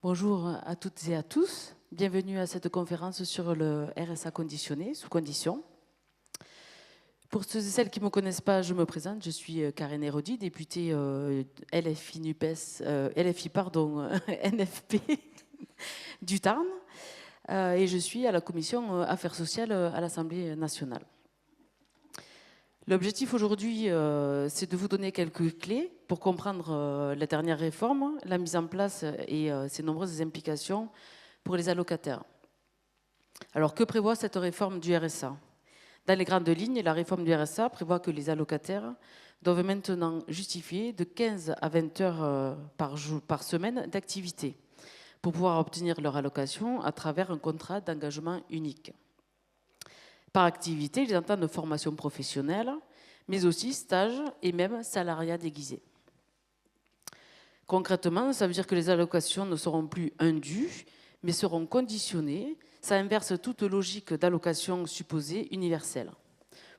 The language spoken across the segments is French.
Bonjour à toutes et à tous. Bienvenue à cette conférence sur le RSA conditionné, sous condition. Pour ceux et celles qui ne me connaissent pas, je me présente. Je suis Karen Hérodi, députée LFI, NUPES, LFI, pardon, NFP du Tarn. Et je suis à la commission Affaires sociales à l'Assemblée nationale. L'objectif aujourd'hui, c'est de vous donner quelques clés pour comprendre la dernière réforme, la mise en place et ses nombreuses implications pour les allocataires. Alors, que prévoit cette réforme du RSA? Dans les grandes lignes, la réforme du RSA prévoit que les allocataires doivent maintenant justifier de 15 à 20 heures par semaine d'activité pour pouvoir obtenir leur allocation à travers un contrat d'engagement unique. Par activité, ils entendent formation professionnelle, mais aussi stage et même salariat déguisé. Concrètement, ça veut dire que les allocations ne seront plus indues, mais seront conditionnées. Ça inverse toute logique d'allocation supposée universelle.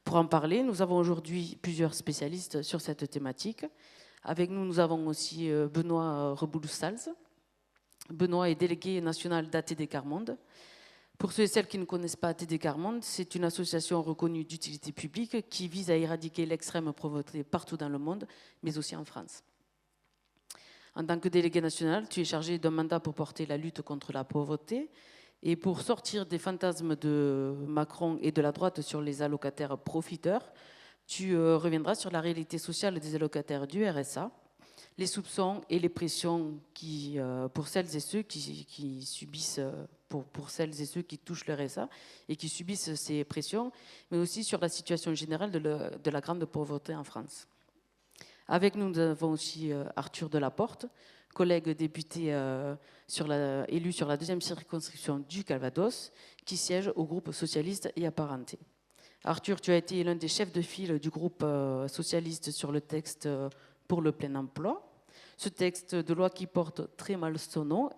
Pour en parler, nous avons aujourd'hui plusieurs spécialistes sur cette thématique. Avec nous, nous avons aussi Benoît Reboul-Sals. Benoît est délégué national d'ATD Carmonde. Pour ceux et celles qui ne connaissent pas ATD Carmonde, c'est une association reconnue d'utilité publique qui vise à éradiquer l'extrême pauvreté partout dans le monde, mais aussi en France. En tant que délégué national, tu es chargé d'un mandat pour porter la lutte contre la pauvreté et pour sortir des fantasmes de Macron et de la droite sur les allocataires profiteurs. Tu reviendras sur la réalité sociale des allocataires du RSA, les soupçons et les pressions pour celles et ceux qui subissent, pour celles et ceux qui touchent le RSA et qui subissent ces pressions, mais aussi sur la situation générale de la grande pauvreté en France. Avec nous, nous avons aussi Arthur Delaporte, collègue député élu sur la 2e circonscription du Calvados, qui siège au groupe socialiste et apparenté. Arthur, tu as été l'un des chefs de file du groupe socialiste sur le texte pour le plein emploi. Ce texte de loi qui porte très mal son nom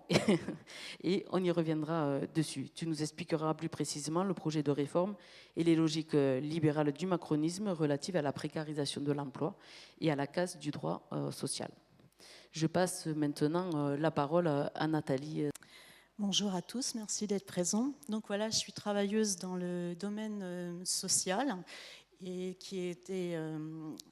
et on y reviendra dessus. Tu nous expliqueras plus précisément le projet de réforme et les logiques libérales du macronisme relatives à la précarisation de l'emploi et à la casse du droit social. Je passe maintenant la parole à Nathalie. Bonjour à tous, merci d'être présents. Donc voilà, je suis travailleuse dans le domaine social et qui était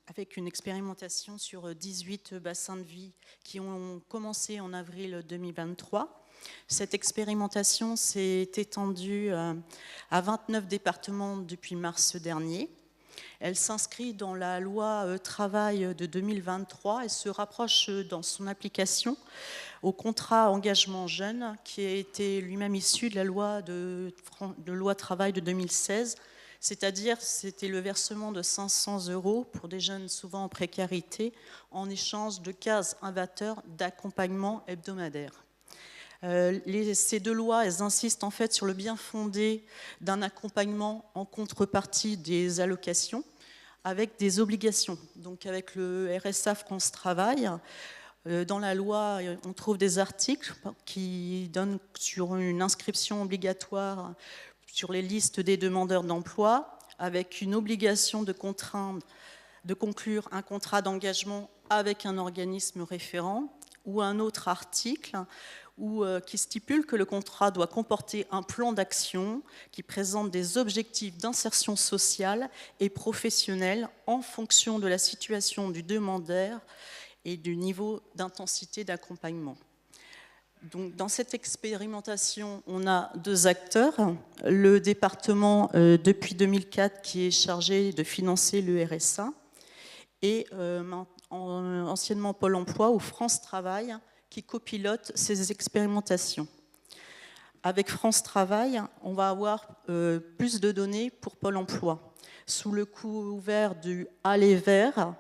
avec une expérimentation sur 18 bassins de vie qui ont commencé en avril 2023. Cette expérimentation s'est étendue à 29 départements depuis mars dernier. Elle s'inscrit dans la loi travail de 2023 et se rapproche dans son application au contrat engagement jeune qui a été lui-même issu de la loi de loi travail de 2016. C'est-à-dire, c'était le versement de 500 € pour des jeunes souvent en précarité en échange de 15 invateurs d'accompagnement hebdomadaire. Ces deux lois, elles insistent en fait sur le bien fondé d'un accompagnement en contrepartie des allocations avec des obligations. Donc avec le RSA France Travail, dans la loi, on trouve des articles qui donnent sur une inscription obligatoire sur les listes des demandeurs d'emploi, avec une obligation de conclure un contrat d'engagement avec un organisme référent, ou un autre article qui stipule que le contrat doit comporter un plan d'action qui présente des objectifs d'insertion sociale et professionnelle en fonction de la situation du demandeur et du niveau d'intensité d'accompagnement. Donc, dans cette expérimentation, on a deux acteurs. Le département, depuis 2004, qui est chargé de financer le RSA, et anciennement Pôle emploi ou France Travail, qui copilote ces expérimentations. Avec France Travail, on va avoir plus de données pour Pôle emploi. Sous le couvert du aller vers,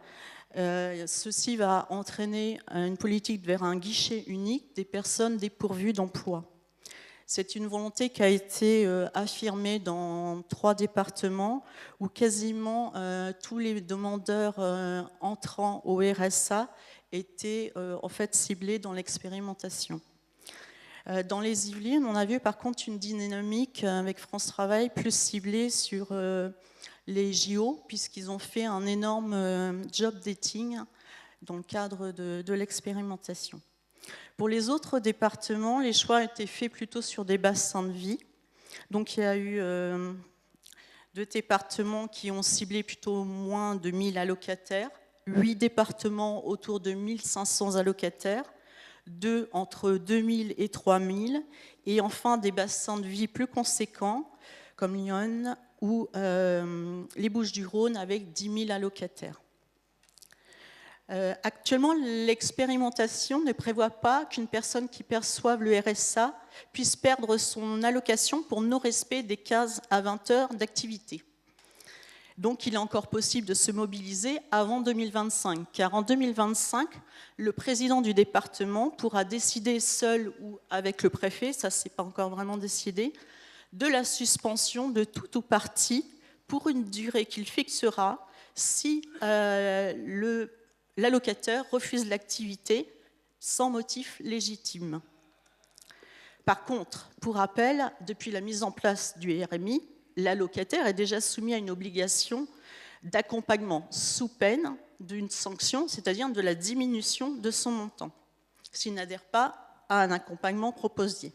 ceci va entraîner une politique vers un guichet unique des personnes dépourvues d'emploi. C'est une volonté qui a été affirmée dans 3 départements où quasiment tous les demandeurs entrant au RSA étaient en fait ciblés dans l'expérimentation. Dans les Yvelines, on a vu par contre une dynamique avec France Travail plus ciblée sur les JO, puisqu'ils ont fait un énorme job dating dans le cadre de l'expérimentation. Pour les autres départements, les choix ont été faits plutôt sur des bassins de vie. Donc il y a eu 2 départements qui ont ciblé plutôt moins de 1000 allocataires, 8 départements autour de 1500 allocataires, 2 entre 2000 et 3000, et enfin des bassins de vie plus conséquents, comme Lyon ou les Bouches-du-Rhône avec 10 000 allocataires. Actuellement, l'expérimentation ne prévoit pas qu'une personne qui perçoive le RSA puisse perdre son allocation pour non-respect des 15 à 20 heures d'activité. Donc, il est encore possible de se mobiliser avant 2025, car en 2025, le président du département pourra décider seul ou avec le préfet, ça c'est pas encore vraiment décidé, de la suspension de tout ou partie pour une durée qu'il fixera si l'allocataire refuse l'activité sans motif légitime. Par contre, pour rappel, depuis la mise en place du RMI, l'allocataire est déjà soumis à une obligation d'accompagnement sous peine d'une sanction, c'est-à-dire de la diminution de son montant, s'il n'adhère pas à un accompagnement proposé.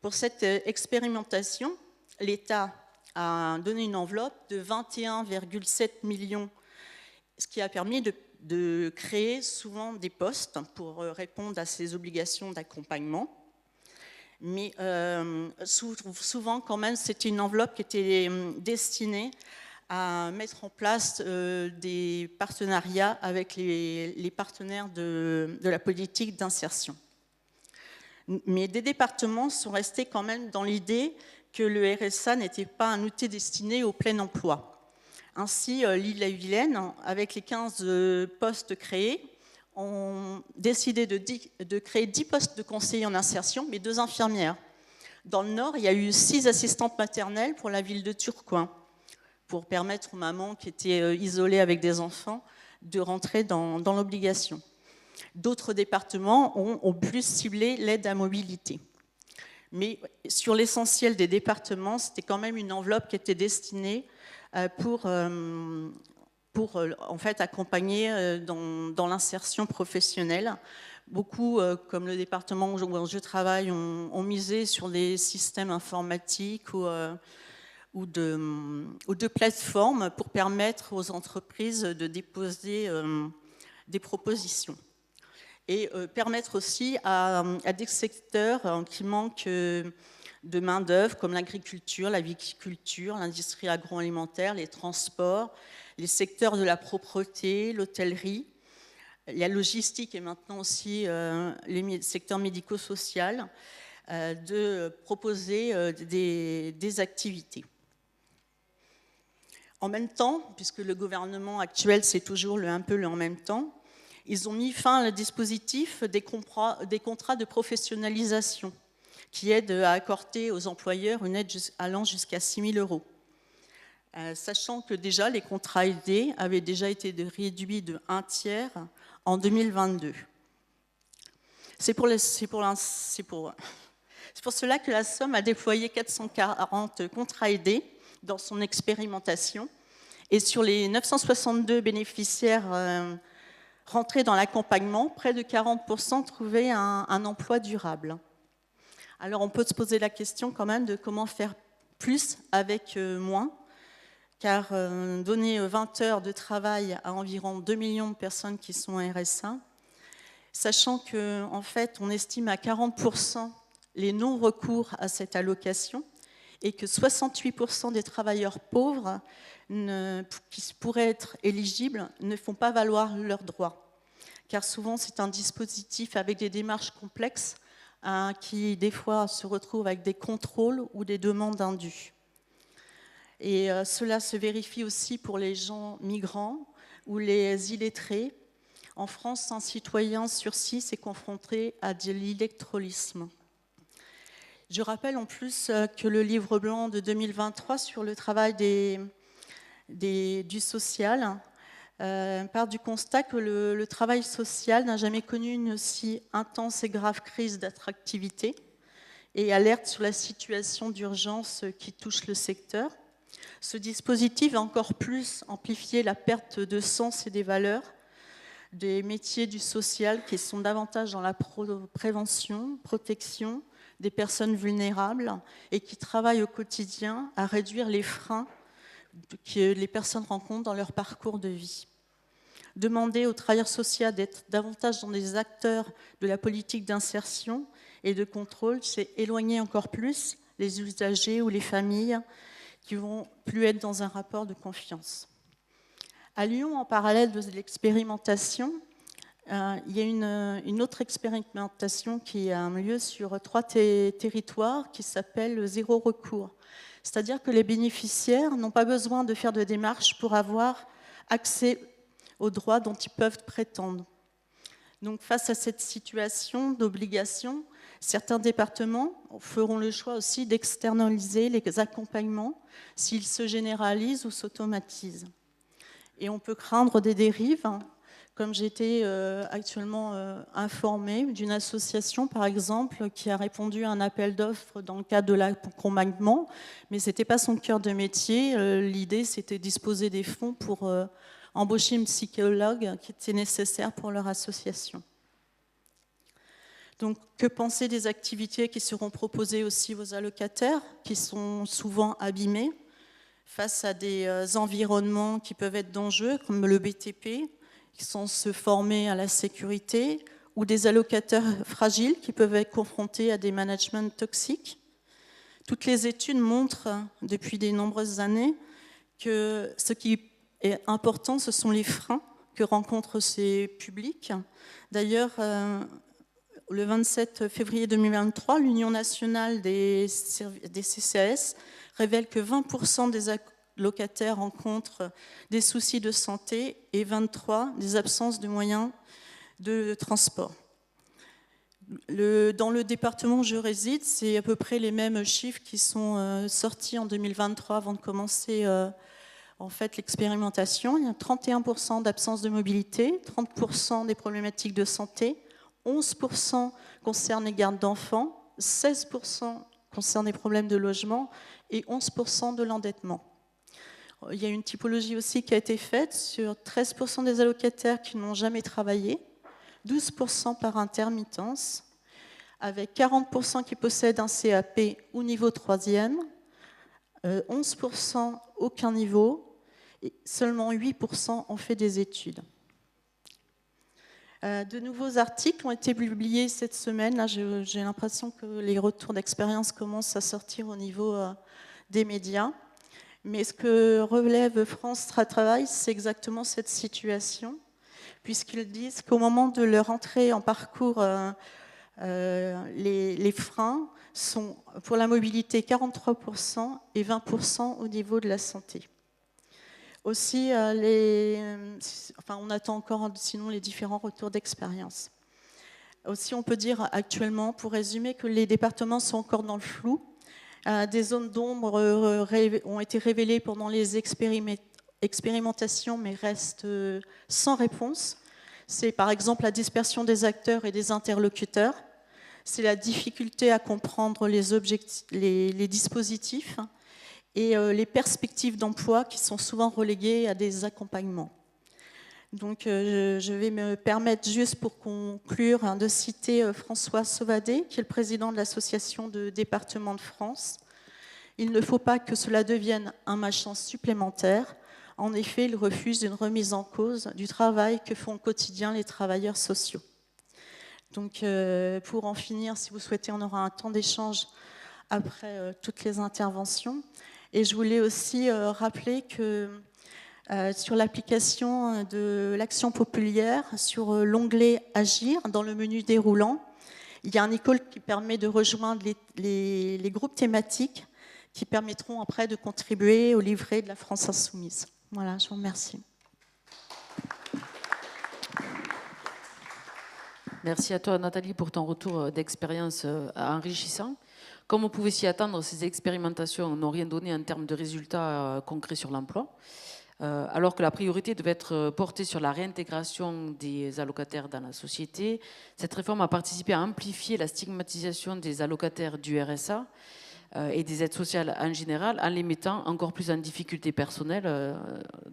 Pour cette expérimentation, l'État a donné une enveloppe de 21,7 millions, ce qui a permis de créer souvent des postes pour répondre à ces obligations d'accompagnement. Mais souvent, quand même, c'était une enveloppe qui était destinée à mettre en place des partenariats avec les partenaires de la politique d'insertion. Mais des départements sont restés quand même dans l'idée que le RSA n'était pas un outil destiné au plein emploi. Ainsi, l'Île-et-Vilaine, avec les 15 postes créés, ont décidé de créer 10 postes de conseillers en insertion, mais 2 infirmières. Dans le Nord, il y a eu 6 assistantes maternelles pour la ville de Tourcoing, pour permettre aux mamans qui étaient isolées avec des enfants de rentrer dans l'obligation. D'autres départements ont plus ciblé l'aide à mobilité. Mais sur l'essentiel des départements, c'était quand même une enveloppe qui était destinée pour en fait, accompagner dans l'insertion professionnelle. Beaucoup, comme le département où je travaille, ont misé sur des systèmes informatiques ou de plateformes pour permettre aux entreprises de déposer des propositions. Et permettre aussi à des secteurs qui manquent de main-d'œuvre, comme l'agriculture, la viticulture, l'industrie agroalimentaire, les transports, les secteurs de la propreté, l'hôtellerie, la logistique et maintenant aussi les secteurs médico-social, de proposer des activités. En même temps, puisque le gouvernement actuel, c'est toujours un peu le en même temps, ils ont mis fin au dispositif des contrats de professionnalisation qui aident à accorder aux employeurs une aide allant jusqu'à 6 000 €. Sachant que déjà les contrats aidés avaient déjà été réduits de 1/3 en 2022. C'est pour cela que la Somme a déployé 440 contrats aidés dans son expérimentation. Et sur les 962 bénéficiaires rentrés dans l'accompagnement, près de 40% trouvaient un emploi durable. Alors on peut se poser la question quand même de comment faire plus avec moins, car donner 20 heures de travail à environ 2 millions de personnes qui sont en RSA, sachant qu'en fait on estime à 40% les non-recours à cette allocation et que 68% des travailleurs pauvres qui pourraient être éligibles ne font pas valoir leurs droits. Car souvent c'est un dispositif avec des démarches complexes qui des fois se retrouvent avec des contrôles ou des demandes indues. Et cela se vérifie aussi pour les gens migrants ou les illettrés. En France, un citoyen sur 6 est confronté à de l'illectrolisme. Je rappelle en plus que le livre blanc de 2023 sur le travail du social part du constat que le travail social n'a jamais connu une aussi intense et grave crise d'attractivité et alerte sur la situation d'urgence qui touche le secteur. Ce dispositif a encore plus amplifié la perte de sens et des valeurs des métiers du social qui sont davantage dans la prévention, protection des personnes vulnérables et qui travaillent au quotidien à réduire les freins que les personnes rencontrent dans leur parcours de vie. Demander aux travailleurs sociaux d'être davantage dans des acteurs de la politique d'insertion et de contrôle, c'est éloigner encore plus les usagers ou les familles qui vont plus être dans un rapport de confiance. À Lyon, en parallèle de l'expérimentation, il y a une autre expérimentation qui a lieu sur 3 territoires qui s'appelle le zéro recours. C'est-à-dire que les bénéficiaires n'ont pas besoin de faire de démarches pour avoir accès aux droits dont ils peuvent prétendre. Donc, face à cette situation d'obligation, certains départements feront le choix aussi d'externaliser les accompagnements s'ils se généralisent ou s'automatisent. Et on peut craindre des dérives, comme j'ai été actuellement informée d'une association, par exemple, qui a répondu à un appel d'offres dans le cadre de l'accompagnement, mais ce n'était pas son cœur de métier. L'idée, c'était de disposer des fonds pour embaucher une psychologue qui était nécessaire pour leur association. Donc, que penser des activités qui seront proposées aussi aux allocataires, qui sont souvent abîmés face à des environnements qui peuvent être dangereux, comme le BTP, qui sont se former à la sécurité, ou des allocataires fragiles qui peuvent être confrontés à des managements toxiques. Toutes les études montrent depuis de nombreuses années que ce qui est important, ce sont les freins que rencontrent ces publics. D'ailleurs, le 27 février 2023, l'Union nationale des CCAS révèle que 20% des allocataires rencontrent des soucis de santé et 23% des absences de moyens de transport. Dans le département où je réside, c'est à peu près les mêmes chiffres qui sont sortis en 2023 avant de commencer en fait l'expérimentation. Il y a 31% d'absence de mobilité, 30% des problématiques de santé, 11% concernent les gardes d'enfants, 16% concernent les problèmes de logement et 11% de l'endettement. Il y a une typologie aussi qui a été faite sur 13% des allocataires qui n'ont jamais travaillé, 12% par intermittence, avec 40% qui possèdent un CAP ou niveau 3e, 11% aucun niveau, et seulement 8% ont fait des études. De nouveaux articles ont été publiés cette semaine. Là, j'ai l'impression que les retours d'expérience commencent à sortir au niveau des médias. Mais ce que relève France Travail, c'est exactement cette situation, puisqu'ils disent qu'au moment de leur entrée en parcours, les freins sont pour la mobilité 43% et 20% au niveau de la santé. Aussi, on attend encore sinon les différents retours d'expérience. Aussi, on peut dire actuellement, pour résumer, que les départements sont encore dans le flou. Des zones d'ombre ont été révélées pendant les expérimentations, mais restent sans réponse. C'est par exemple la dispersion des acteurs et des interlocuteurs. C'est la difficulté à comprendre les dispositifs et les perspectives d'emploi qui sont souvent reléguées à des accompagnements. Donc je vais me permettre juste pour conclure de citer François Sauvadet, qui est le président de l'Association de départements de France. Il ne faut pas que cela devienne un machin supplémentaire. En effet, il refuse une remise en cause du travail que font au quotidien les travailleurs sociaux. Donc pour en finir, si vous souhaitez, on aura un temps d'échange après toutes les interventions. Et je voulais aussi rappeler que sur l'application de l'action populaire, sur l'onglet Agir, dans le menu déroulant, il y a un icône qui permet de rejoindre les groupes thématiques qui permettront après de contribuer au livret de la France Insoumise. Voilà, je vous remercie. Merci à toi, Nathalie, pour ton retour d'expérience enrichissant. Comme on pouvait s'y attendre, ces expérimentations n'ont rien donné en termes de résultats concrets sur l'emploi. Alors que la priorité devait être portée sur la réintégration des allocataires dans la société, cette réforme a participé à amplifier la stigmatisation des allocataires du RSA et des aides sociales en général, en les mettant encore plus en difficulté personnelle,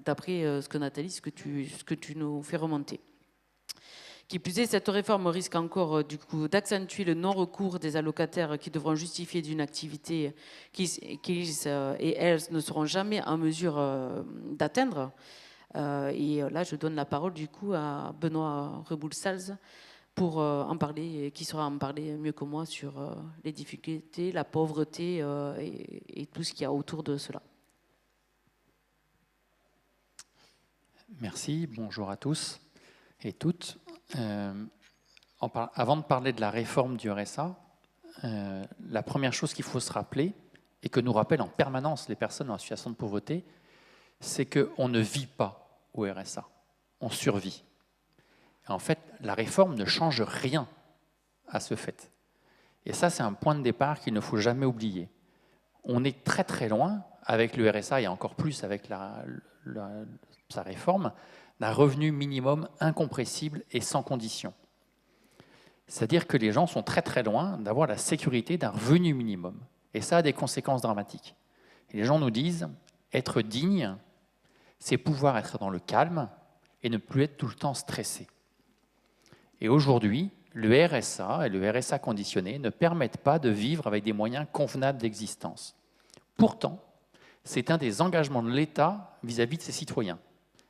d'après ce que Nathalie, ce que tu nous fais remonter. Qui plus est, cette réforme risque encore du coup d'accentuer le non-recours des allocataires qui devront justifier d'une activité qu'ils et elles ne seront jamais en mesure d'atteindre. Et là, je donne la parole du coup à Benoît Reboul-Salz pour en parler, qui saura en parler mieux que moi sur les difficultés, la pauvreté et tout ce qu'il y a autour de cela. Merci, bonjour à tous et toutes. Avant de parler de la réforme du RSA, la première chose qu'il faut se rappeler, et que nous rappellent en permanence les personnes en situation de pauvreté, c'est qu'on ne vit pas au RSA, on survit. Et en fait, la réforme ne change rien à ce fait. Et ça, c'est un point de départ qu'il ne faut jamais oublier. On est très très loin, avec le RSA et encore plus avec sa réforme, d'un revenu minimum incompressible et sans condition. C'est-à-dire que les gens sont très très loin d'avoir la sécurité d'un revenu minimum. Et ça a des conséquences dramatiques. Et les gens nous disent, être digne, c'est pouvoir être dans le calme et ne plus être tout le temps stressé. Et aujourd'hui, le RSA et le RSA conditionné ne permettent pas de vivre avec des moyens convenables d'existence. Pourtant, c'est un des engagements de l'État vis-à-vis de ses citoyens.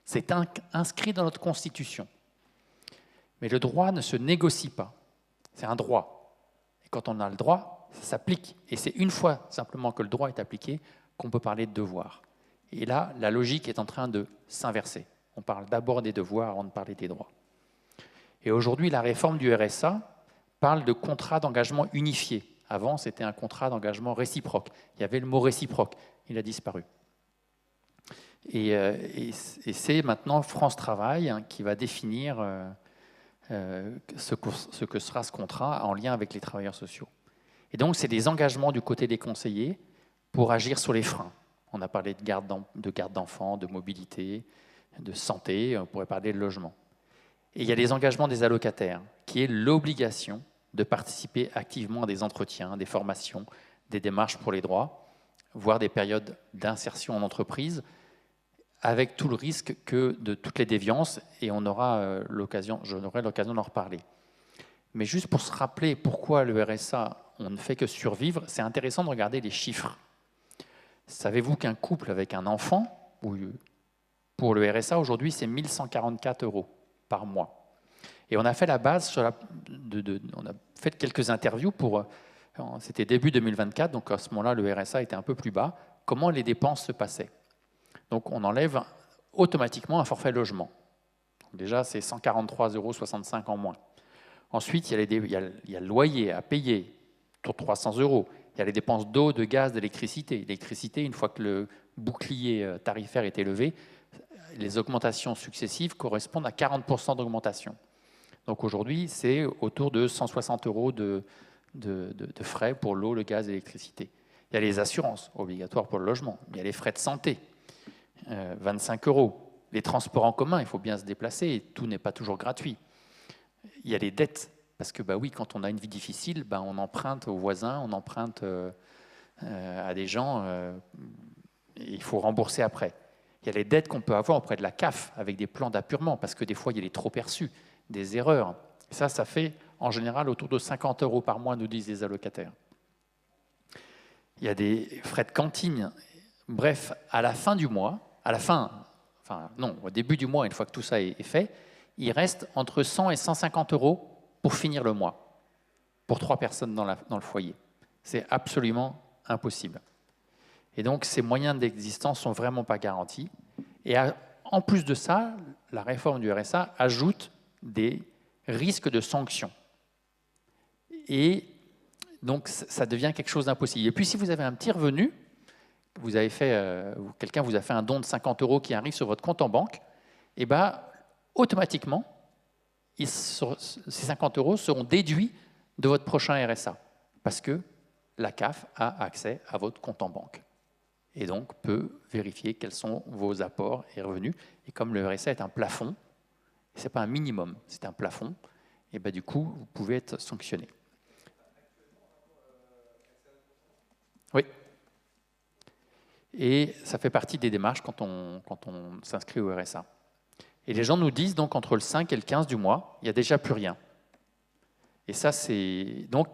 C'est inscrit dans notre Constitution. Mais le droit ne se négocie pas. C'est un droit. Et quand on a le droit, ça s'applique. Et c'est une fois simplement que le droit est appliqué qu'on peut parler de devoir. Et là, la logique est en train de s'inverser. On parle d'abord des devoirs avant de parler des droits. Et aujourd'hui, la réforme du RSA parle de contrat d'engagement unifié. Avant, c'était un contrat d'engagement réciproque. Il y avait le mot réciproque. Il a disparu. Et c'est maintenant France Travail qui va définir ce que sera ce contrat en lien avec les travailleurs sociaux. Et donc, c'est des engagements du côté des conseillers pour agir sur les freins. On a parlé de garde d'enfants, de mobilité, de santé, on pourrait parler de logement. Et il y a les engagements des allocataires, qui est l'obligation de participer activement à des entretiens, des formations, des démarches pour les droits, voire des périodes d'insertion en entreprise, avec tout le risque que de toutes les déviances, et j'aurai l'occasion d'en reparler. Mais juste pour se rappeler pourquoi le RSA, on ne fait que survivre, c'est intéressant de regarder les chiffres. Savez-vous qu'un couple avec un enfant, pour le RSA aujourd'hui, c'est 1 144 € par mois. Et on a fait la base, on a fait quelques interviews c'était début 2024, donc à ce moment-là, le RSA était un peu plus bas, comment les dépenses se passaient. Donc on enlève automatiquement un forfait logement. Déjà, c'est 143,65 € en moins. Ensuite, il y a le loyer à payer, autour de 300 €. Il y a les dépenses d'eau, de gaz, d'électricité. L'électricité, une fois que le bouclier tarifaire est élevé, les augmentations successives correspondent à 40% d'augmentation. Donc aujourd'hui, c'est autour de 160 € de frais pour l'eau, le gaz et l'électricité. Il y a les assurances obligatoires pour le logement. Il y a les frais de santé, 25 €. Les transports en commun, il faut bien se déplacer et tout n'est pas toujours gratuit. Il y a les dettes, parce que oui, quand on a une vie difficile, on emprunte aux voisins, on emprunte à des gens, et il faut rembourser après. Il y a les dettes qu'on peut avoir auprès de la CAF avec des plans d'appurement, parce que des fois, il y a des trop-perçus, des erreurs. Ça fait en général autour de 50 € par mois, nous disent les allocataires. Il y a des frais de cantine. Bref, à la fin du mois, au début du mois, une fois que tout ça est fait, il reste entre 100 et 150 € pour finir le mois, pour 3 personnes dans le foyer. C'est absolument impossible. Et donc, ces moyens d'existence ne sont vraiment pas garantis. Et en plus de ça, la réforme du RSA ajoute des risques de sanctions. Et donc, ça devient quelque chose d'impossible. Et puis, si vous avez un petit revenu, quelqu'un vous a fait un don de 50 € qui arrive sur votre compte en banque, et automatiquement, ces 50 € seront déduits de votre prochain RSA, parce que la CAF a accès à votre compte en banque et donc peut vérifier quels sont vos apports et revenus. Et comme le RSA est un plafond, ce n'est pas un minimum, c'est un plafond, et du coup, vous pouvez être sanctionné. Oui. Et ça fait partie des démarches quand on s'inscrit au RSA. Et les gens nous disent donc entre le 5 et le 15 du mois, il n'y a déjà plus rien. Et ça, c'est... Donc,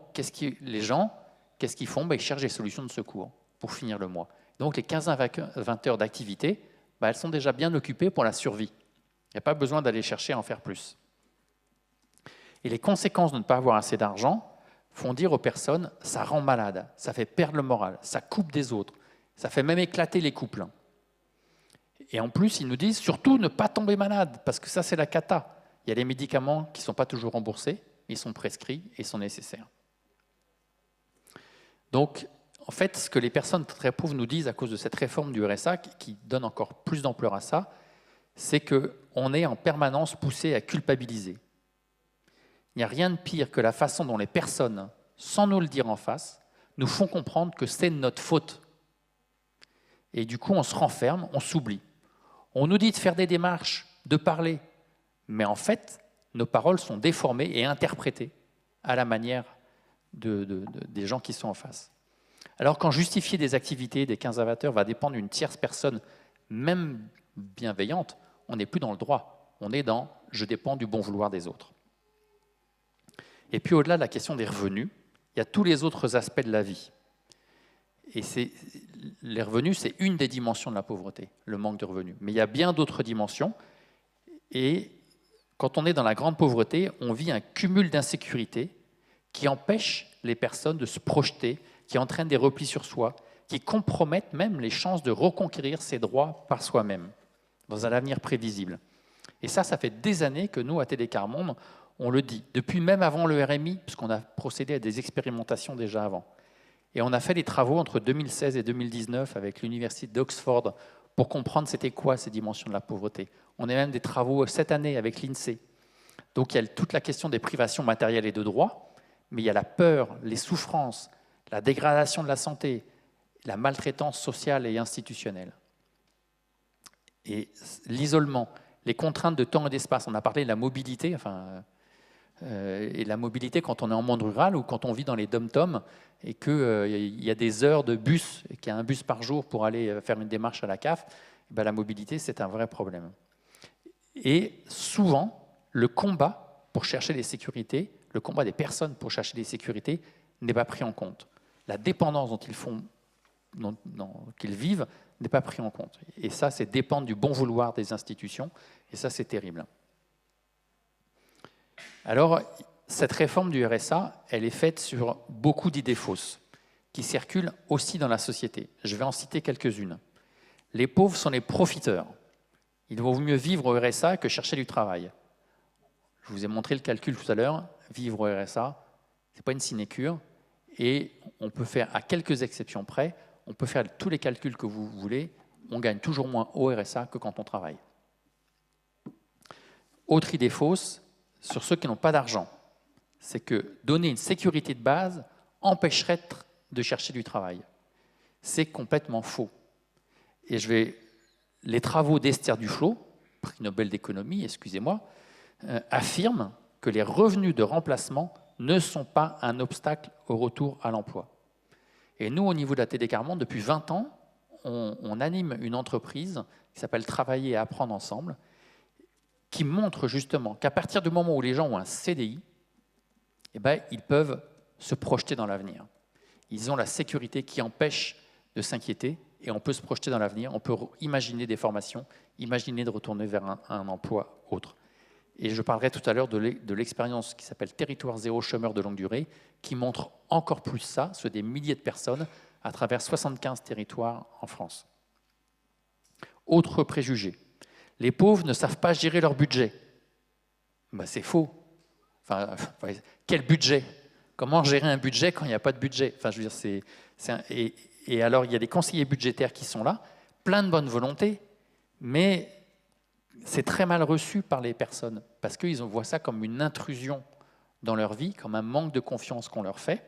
les gens, qu'est-ce qu'ils font? Ils cherchent des solutions de secours pour finir le mois. Donc, les 15 à 20 heures d'activité, elles sont déjà bien occupées pour la survie. Il n'y a pas besoin d'aller chercher à en faire plus. Et les conséquences de ne pas avoir assez d'argent font dire aux personnes, ça rend malade, ça fait perdre le moral, ça coupe des autres, ça fait même éclater les couples. Et en plus, ils nous disent, surtout ne pas tomber malade, parce que ça, c'est la cata. Il y a des médicaments qui ne sont pas toujours remboursés, ils sont prescrits et sont nécessaires. Donc, en fait, ce que les personnes très pauvres nous disent à cause de cette réforme du RSA, qui donne encore plus d'ampleur à ça, c'est qu'on est en permanence poussé à culpabiliser. Il n'y a rien de pire que la façon dont les personnes, sans nous le dire en face, nous font comprendre que c'est notre faute. Et du coup, on se renferme, on s'oublie. On nous dit de faire des démarches, de parler, mais en fait, nos paroles sont déformées et interprétées à la manière des gens qui sont en face. Alors quand justifier des activités des 15 à 20 heures va dépendre d'une tierce personne, même bienveillante, on n'est plus dans le droit. On est dans « je dépends du bon vouloir des autres ». Et puis au-delà de la question des revenus, il y a tous les autres aspects de la vie. Et les revenus, c'est une des dimensions de la pauvreté, le manque de revenus. Mais il y a bien d'autres dimensions. Et quand on est dans la grande pauvreté, on vit un cumul d'insécurité qui empêche les personnes de se projeter, qui entraîne des replis sur soi, qui compromettent même les chances de reconquérir ses droits par soi-même, dans un avenir prévisible. Et ça fait des années que nous, à Télécar Monde, on le dit. Depuis même avant le RMI, puisqu'on a procédé à des expérimentations déjà avant. Et on a fait des travaux entre 2016 et 2019 avec l'université d'Oxford pour comprendre c'était quoi ces dimensions de la pauvreté. On a même des travaux cette année avec l'INSEE. Donc il y a toute la question des privations matérielles et de droits, mais il y a la peur, les souffrances, la dégradation de la santé, la maltraitance sociale et institutionnelle. Et l'isolement, les contraintes de temps et d'espace. On a parlé de la mobilité, et la mobilité quand on est en monde rural ou quand on vit dans les dom-toms et qu'il y a des heures de bus, et qu'il y a un bus par jour pour aller faire une démarche à la CAF, la mobilité, c'est un vrai problème. Et souvent, le combat pour chercher des sécurités, le combat des personnes pour chercher des sécurités n'est pas pris en compte. La dépendance qu'ils vivent n'est pas pris en compte. Et ça, c'est dépendre du bon vouloir des institutions, et ça, c'est terrible. Alors, cette réforme du RSA, elle est faite sur beaucoup d'idées fausses qui circulent aussi dans la société. Je vais en citer quelques-unes. Les pauvres sont les profiteurs. Il vaut mieux vivre au RSA que chercher du travail. Je vous ai montré le calcul tout à l'heure. Vivre au RSA, ce n'est pas une sinécure. Et on peut faire, à quelques exceptions près, on peut faire tous les calculs que vous voulez. On gagne toujours moins au RSA que quand on travaille. Autre idée fausse, sur ceux qui n'ont pas d'argent, c'est que donner une sécurité de base empêcherait de chercher du travail. C'est complètement faux. Et les travaux d'Esther Duflo, prix Nobel d'économie, excusez-moi, affirment que les revenus de remplacement ne sont pas un obstacle au retour à l'emploi. Et nous, au niveau de la Télécar Monde, depuis 20 ans, on anime une entreprise qui s'appelle Travailler et apprendre ensemble, qui montre justement qu'à partir du moment où les gens ont un CDI, ils peuvent se projeter dans l'avenir. Ils ont la sécurité qui empêche de s'inquiéter et on peut se projeter dans l'avenir, on peut imaginer des formations, imaginer de retourner vers un emploi autre. Et je parlerai tout à l'heure de l'expérience qui s'appelle Territoire zéro chômeur de longue durée, qui montre encore plus ça, sur des milliers de personnes à travers 75 territoires en France. Autre préjugé. Les pauvres ne savent pas gérer leur budget. C'est faux. Quel budget? Comment gérer un budget quand il n'y a pas de budget? Et alors, il y a des conseillers budgétaires qui sont là, plein de bonne volonté, mais c'est très mal reçu par les personnes, parce qu'ils voient ça comme une intrusion dans leur vie, comme un manque de confiance qu'on leur fait.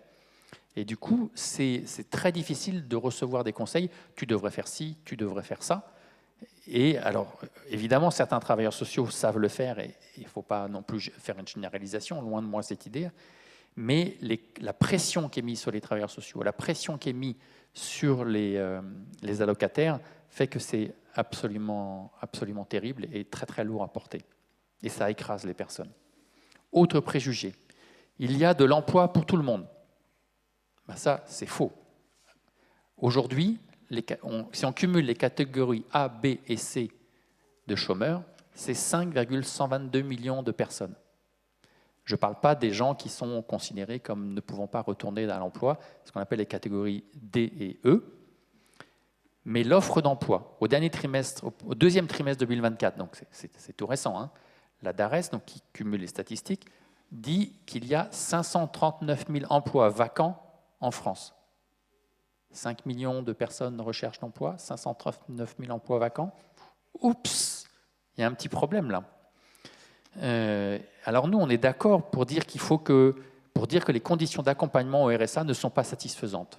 Et du coup, c'est très difficile de recevoir des conseils. Tu devrais faire ci, tu devrais faire ça. Et alors, évidemment, certains travailleurs sociaux savent le faire et il ne faut pas non plus faire une généralisation, loin de moi cette idée. mais la pression qui est mise sur les travailleurs sociaux, la pression qui est mise sur les allocataires fait que c'est absolument, absolument terrible et très très lourd à porter. Et ça écrase les personnes. Autre préjugé, il y a de l'emploi pour tout le monde. Ben ça, c'est faux. Aujourd'hui, si on cumule les catégories A, B et C de chômeurs, c'est 5,122 millions de personnes. Je ne parle pas des gens qui sont considérés comme ne pouvant pas retourner à l'emploi, ce qu'on appelle les catégories D et E. Mais l'offre d'emploi, au deuxième trimestre 2024, donc c'est tout récent, hein, la DARES, donc qui cumule les statistiques, dit qu'il y a 539 000 emplois vacants en France. 5 millions de personnes en recherche d'emploi, 539 000 emplois vacants. Oups, il y a un petit problème là. Alors nous, on est d'accord pour dire que les conditions d'accompagnement au RSA ne sont pas satisfaisantes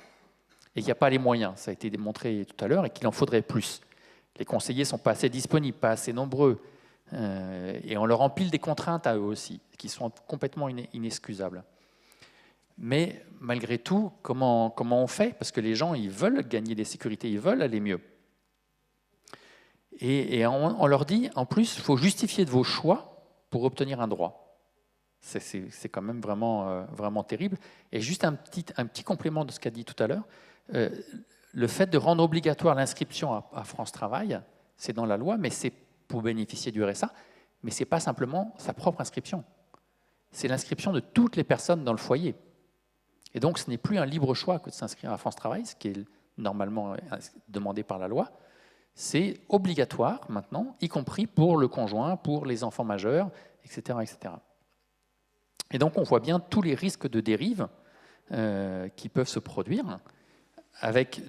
et qu'il n'y a pas les moyens, ça a été démontré tout à l'heure, et qu'il en faudrait plus. Les conseillers ne sont pas assez disponibles, pas assez nombreux, et on leur empile des contraintes à eux aussi, qui sont complètement inexcusables. Mais malgré tout, comment on fait? Parce que les gens, ils veulent gagner des sécurités, ils veulent aller mieux. Et on leur dit, en plus, il faut justifier de vos choix pour obtenir un droit. C'est quand même vraiment, vraiment terrible. Et juste un petit complément de ce qu'a dit tout à l'heure, le fait de rendre obligatoire l'inscription à France Travail, c'est dans la loi, mais c'est pour bénéficier du RSA, mais ce n'est pas simplement sa propre inscription. C'est l'inscription de toutes les personnes dans le foyer. Et donc, ce n'est plus un libre choix que de s'inscrire à France Travail, ce qui est normalement demandé par la loi. C'est obligatoire maintenant, y compris pour le conjoint, pour les enfants majeurs, etc., etc. Et donc, on voit bien tous les risques de dérive qui peuvent se produire avec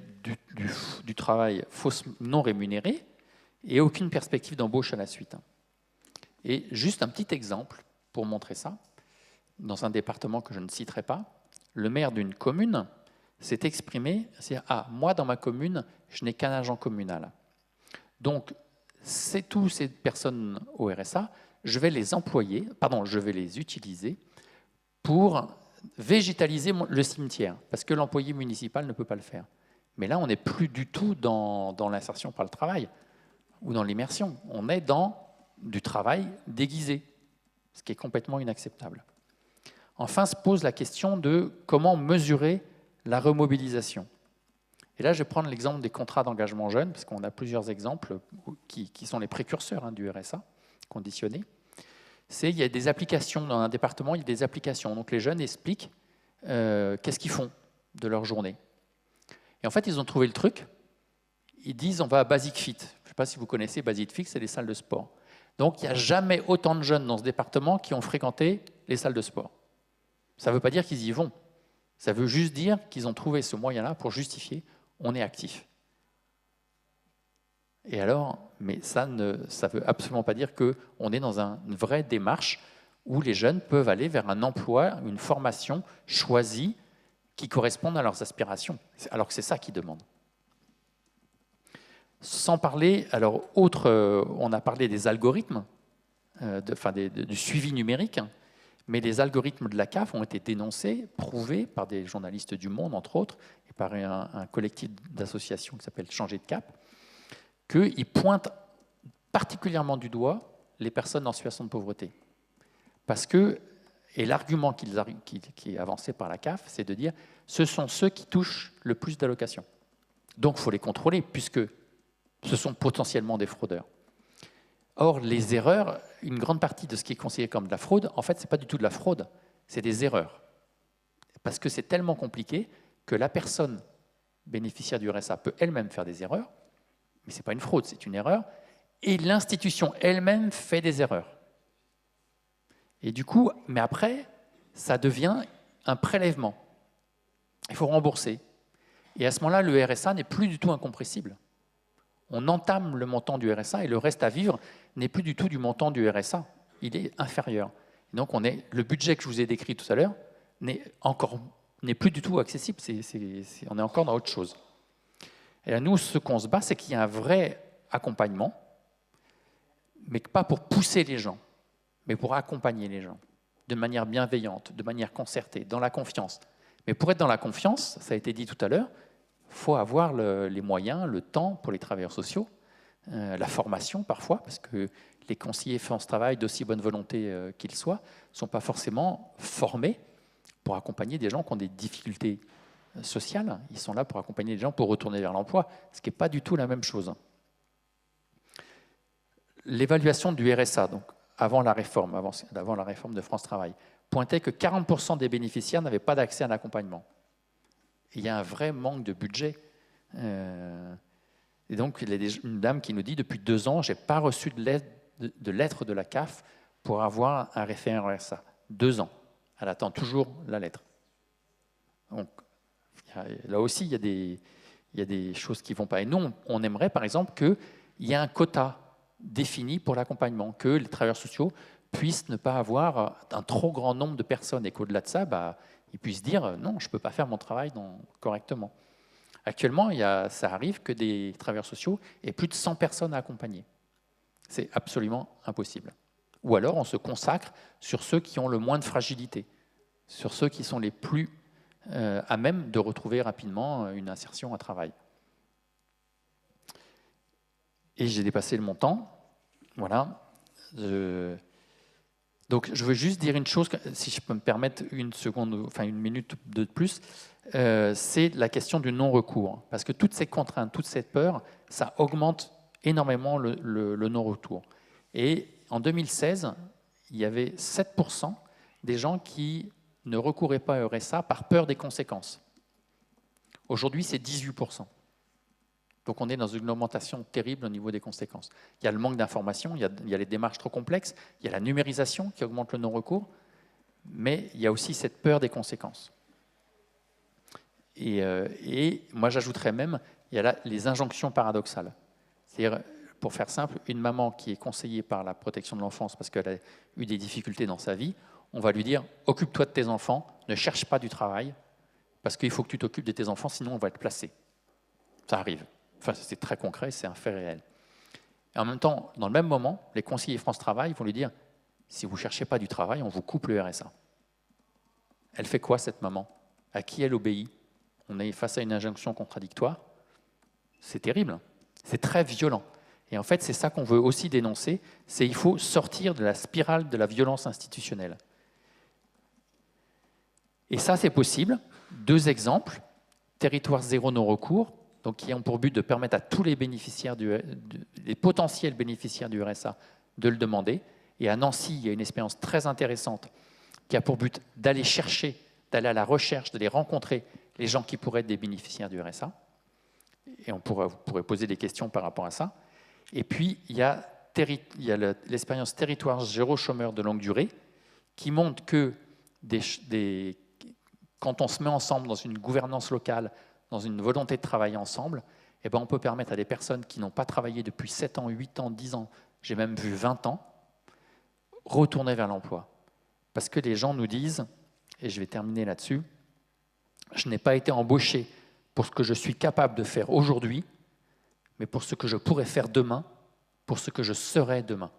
du travail non rémunéré et aucune perspective d'embauche à la suite. Et juste un petit exemple pour montrer ça. Dans un département que je ne citerai pas, le maire d'une commune s'est exprimé, c'est « Ah, moi, dans ma commune, je n'ai qu'un agent communal. Donc, c'est tous ces personnes au RSA, je vais les utiliser pour végétaliser le cimetière, parce que l'employé municipal ne peut pas le faire. » Mais là, on n'est plus du tout dans l'insertion par le travail ou dans l'immersion. On est dans du travail déguisé, ce qui est complètement inacceptable. Enfin, se pose la question de comment mesurer la remobilisation. Et là, je vais prendre l'exemple des contrats d'engagement jeunes, parce qu'on a plusieurs exemples qui sont les précurseurs du RSA conditionné. Il y a des applications, dans un département, il y a des applications. Donc les jeunes expliquent qu'est-ce qu'ils font de leur journée. Et en fait, ils ont trouvé le truc. Ils disent on va à Basic Fit. Je ne sais pas si vous connaissez Basic Fit, c'est les salles de sport. Donc il n'y a jamais autant de jeunes dans ce département qui ont fréquenté les salles de sport. Ça ne veut pas dire qu'ils y vont. Ça veut juste dire qu'ils ont trouvé ce moyen-là pour justifier on est actif. Et alors, mais ça ne veut absolument pas dire qu'on est dans une vraie démarche où les jeunes peuvent aller vers un emploi, une formation choisie qui correspondent à leurs aspirations, alors que c'est ça qu'ils demandent. Sans parler, alors on a parlé des algorithmes, du suivi numérique, mais les algorithmes de la CAF ont été dénoncés, prouvés par des journalistes du Monde, entre autres, et par un collectif d'associations qui s'appelle Changer de Cap, qu'ils pointent particulièrement du doigt les personnes en situation de pauvreté. Parce que, et l'argument qui est avancé par la CAF, c'est de dire ce sont ceux qui touchent le plus d'allocations. Donc il faut les contrôler, puisque ce sont potentiellement des fraudeurs. Or, les erreurs, une grande partie de ce qui est considéré comme de la fraude, en fait, ce n'est pas du tout de la fraude, c'est des erreurs. Parce que c'est tellement compliqué que la personne bénéficiaire du RSA peut elle-même faire des erreurs, mais ce n'est pas une fraude, c'est une erreur, et l'institution elle-même fait des erreurs. Et du coup, mais après, ça devient un prélèvement. Il faut rembourser. Et à ce moment-là, le RSA n'est plus du tout incompressible. On entame le montant du RSA et le reste à vivre n'est plus du tout du montant du RSA. Il est inférieur. Et donc, le budget que je vous ai décrit tout à l'heure n'est plus du tout accessible. On est encore dans autre chose. Et là, nous, ce qu'on se bat, c'est qu'il y a un vrai accompagnement, mais pas pour pousser les gens, mais pour accompagner les gens. de manière bienveillante, de manière concertée, dans la confiance. Mais pour être dans la confiance, ça a été dit tout à l'heure, il faut avoir les moyens, le temps pour les travailleurs sociaux, la formation parfois, parce que les conseillers France Travail, d'aussi bonne volonté qu'ils soient, ne sont pas forcément formés pour accompagner des gens qui ont des difficultés sociales. Ils sont là pour accompagner les gens pour retourner vers l'emploi, ce qui n'est pas du tout la même chose. L'évaluation du RSA, donc avant la réforme de France Travail, pointait que 40% des bénéficiaires n'avaient pas d'accès à un accompagnement. Il y a un vrai manque de budget. Et donc, il y a une dame qui nous dit, depuis 2 ans, je n'ai pas reçu de lettre de la CAF pour avoir un référent RSA. 2 ans. Elle attend toujours la lettre. Donc, là aussi, il y a des choses qui ne vont pas. Et nous, on aimerait, par exemple, qu'il y ait un quota défini pour l'accompagnement, que les travailleurs sociaux puissent ne pas avoir un trop grand nombre de personnes et qu'au-delà de ça, ils puissent dire « non, je ne peux pas faire mon travail correctement ». Actuellement, ça arrive que des travailleurs sociaux aient plus de 100 personnes à accompagner. C'est absolument impossible. Ou alors, on se consacre sur ceux qui ont le moins de fragilité, sur ceux qui sont les plus à même de retrouver rapidement une insertion à travail. Et j'ai dépassé mon temps. Voilà. Donc, je veux juste dire une chose, si je peux me permettre une minute de plus, c'est la question du non-recours. Parce que toutes ces contraintes, toute cette peur, ça augmente énormément le non-retour. Et en 2016, il y avait 7% des gens qui ne recouraient pas à RSA par peur des conséquences. Aujourd'hui, c'est 18%. Donc on est dans une augmentation terrible au niveau des conséquences. Il y a le manque d'information, il y a les démarches trop complexes, il y a la numérisation qui augmente le non-recours, mais il y a aussi cette peur des conséquences. Et moi j'ajouterais même, il y a les injonctions paradoxales. C'est-à-dire, pour faire simple, une maman qui est conseillée par la protection de l'enfance parce qu'elle a eu des difficultés dans sa vie, on va lui dire « occupe-toi de tes enfants, ne cherche pas du travail, parce qu'il faut que tu t'occupes de tes enfants, sinon on va te placer ». Ça arrive. Enfin, c'est très concret, c'est un fait réel. Et en même temps, dans le même moment, les conseillers France Travail vont lui dire « si vous ne cherchez pas du travail, on vous coupe le RSA ». Elle fait quoi, cette maman? À qui elle obéit? On est face à une injonction contradictoire. C'est terrible, c'est très violent. Et en fait, c'est ça qu'on veut aussi dénoncer, c'est qu'il faut sortir de la spirale de la violence institutionnelle. Et ça, c'est possible. 2 exemples. Territoire zéro non-recours, donc qui ont pour but de permettre à tous les bénéficiaires les potentiels bénéficiaires du RSA de le demander. Et à Nancy, il y a une expérience très intéressante qui a pour but d'aller chercher, d'aller à la recherche, de les rencontrer, les gens qui pourraient être des bénéficiaires du RSA. Et vous pourrez poser des questions par rapport à ça. Et puis, il y a l'expérience territoire zéro chômeur de longue durée qui montre que quand on se met ensemble dans une gouvernance locale, dans une volonté de travailler ensemble, eh ben on peut permettre à des personnes qui n'ont pas travaillé depuis 7 ans, 8 ans, 10 ans, j'ai même vu 20 ans, retourner vers l'emploi. Parce que les gens nous disent, et je vais terminer là-dessus, je n'ai pas été embauché pour ce que je suis capable de faire aujourd'hui, mais pour ce que je pourrais faire demain, pour ce que je serai demain.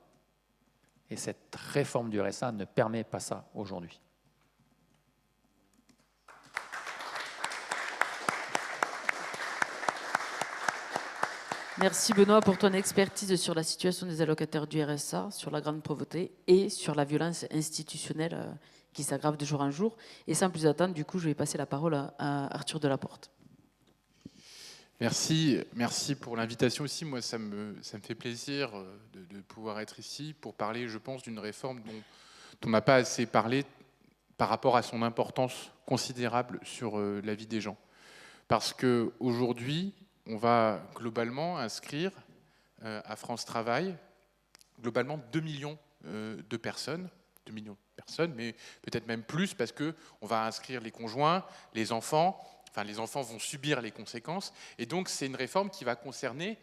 Et cette réforme du RSA ne permet pas ça aujourd'hui. Merci Benoît pour ton expertise sur la situation des allocataires du RSA, sur la grande pauvreté et sur la violence institutionnelle qui s'aggrave de jour en jour. Et sans plus attendre, du coup, je vais passer la parole à Arthur Delaporte. Merci pour l'invitation aussi. Moi, ça me fait plaisir de pouvoir être ici pour parler, je pense, d'une réforme dont on n'a pas assez parlé par rapport à son importance considérable sur la vie des gens. Parce qu'aujourd'hui, on va globalement inscrire à France Travail, globalement 2 millions de personnes, 2 millions de personnes, mais peut-être même plus parce qu'on va inscrire les conjoints, les enfants. Enfin, les enfants vont subir les conséquences. Et donc, c'est une réforme qui va concerner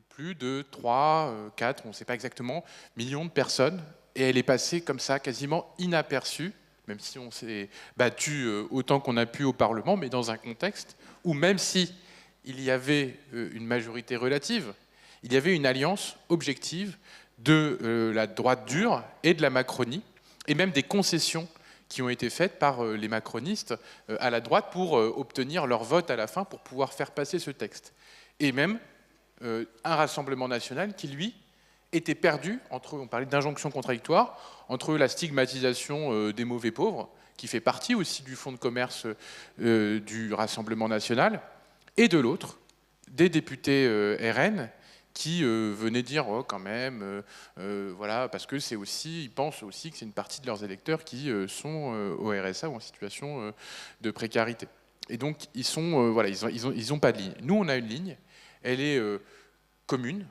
plus de 3, 4, on ne sait pas exactement, millions de personnes. Et elle est passée comme ça, quasiment inaperçue, même si on s'est battu autant qu'on a pu au Parlement, mais dans un contexte où même si il y avait une majorité relative, il y avait une alliance objective de la droite dure et de la Macronie, et même des concessions qui ont été faites par les macronistes à la droite pour obtenir leur vote à la fin pour pouvoir faire passer ce texte. Et même un Rassemblement national qui, lui, était perdu entre, on parlait d'injonction contradictoire, entre la stigmatisation des mauvais pauvres, qui fait partie aussi du fonds de commerce du Rassemblement national, et de l'autre, des députés RN qui venaient dire oh, quand même, voilà, parce que c'est aussi, ils pensent aussi que c'est une partie de leurs électeurs qui sont au RSA ou en situation de précarité. Et donc ils sont, voilà, ils ont pas de ligne. Nous, on a une ligne, elle est commune,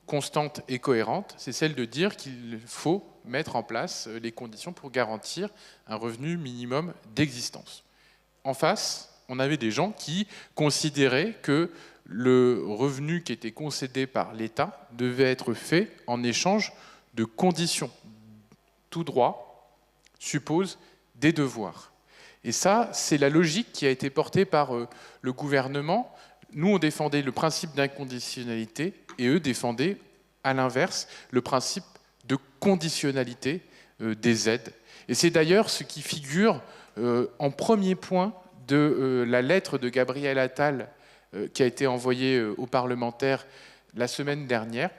constante et cohérente. C'est celle de dire qu'il faut mettre en place les conditions pour garantir un revenu minimum d'existence. En face, on avait des gens qui considéraient que le revenu qui était concédé par l'État devait être fait en échange de conditions. Tout droit suppose des devoirs. Et ça, c'est la logique qui a été portée par le gouvernement. Nous, on défendait le principe d'inconditionnalité et eux défendaient, à l'inverse, le principe de conditionnalité des aides. Et c'est d'ailleurs ce qui figure en premier point de la lettre de Gabriel Attal qui a été envoyée aux parlementaires la semaine dernière.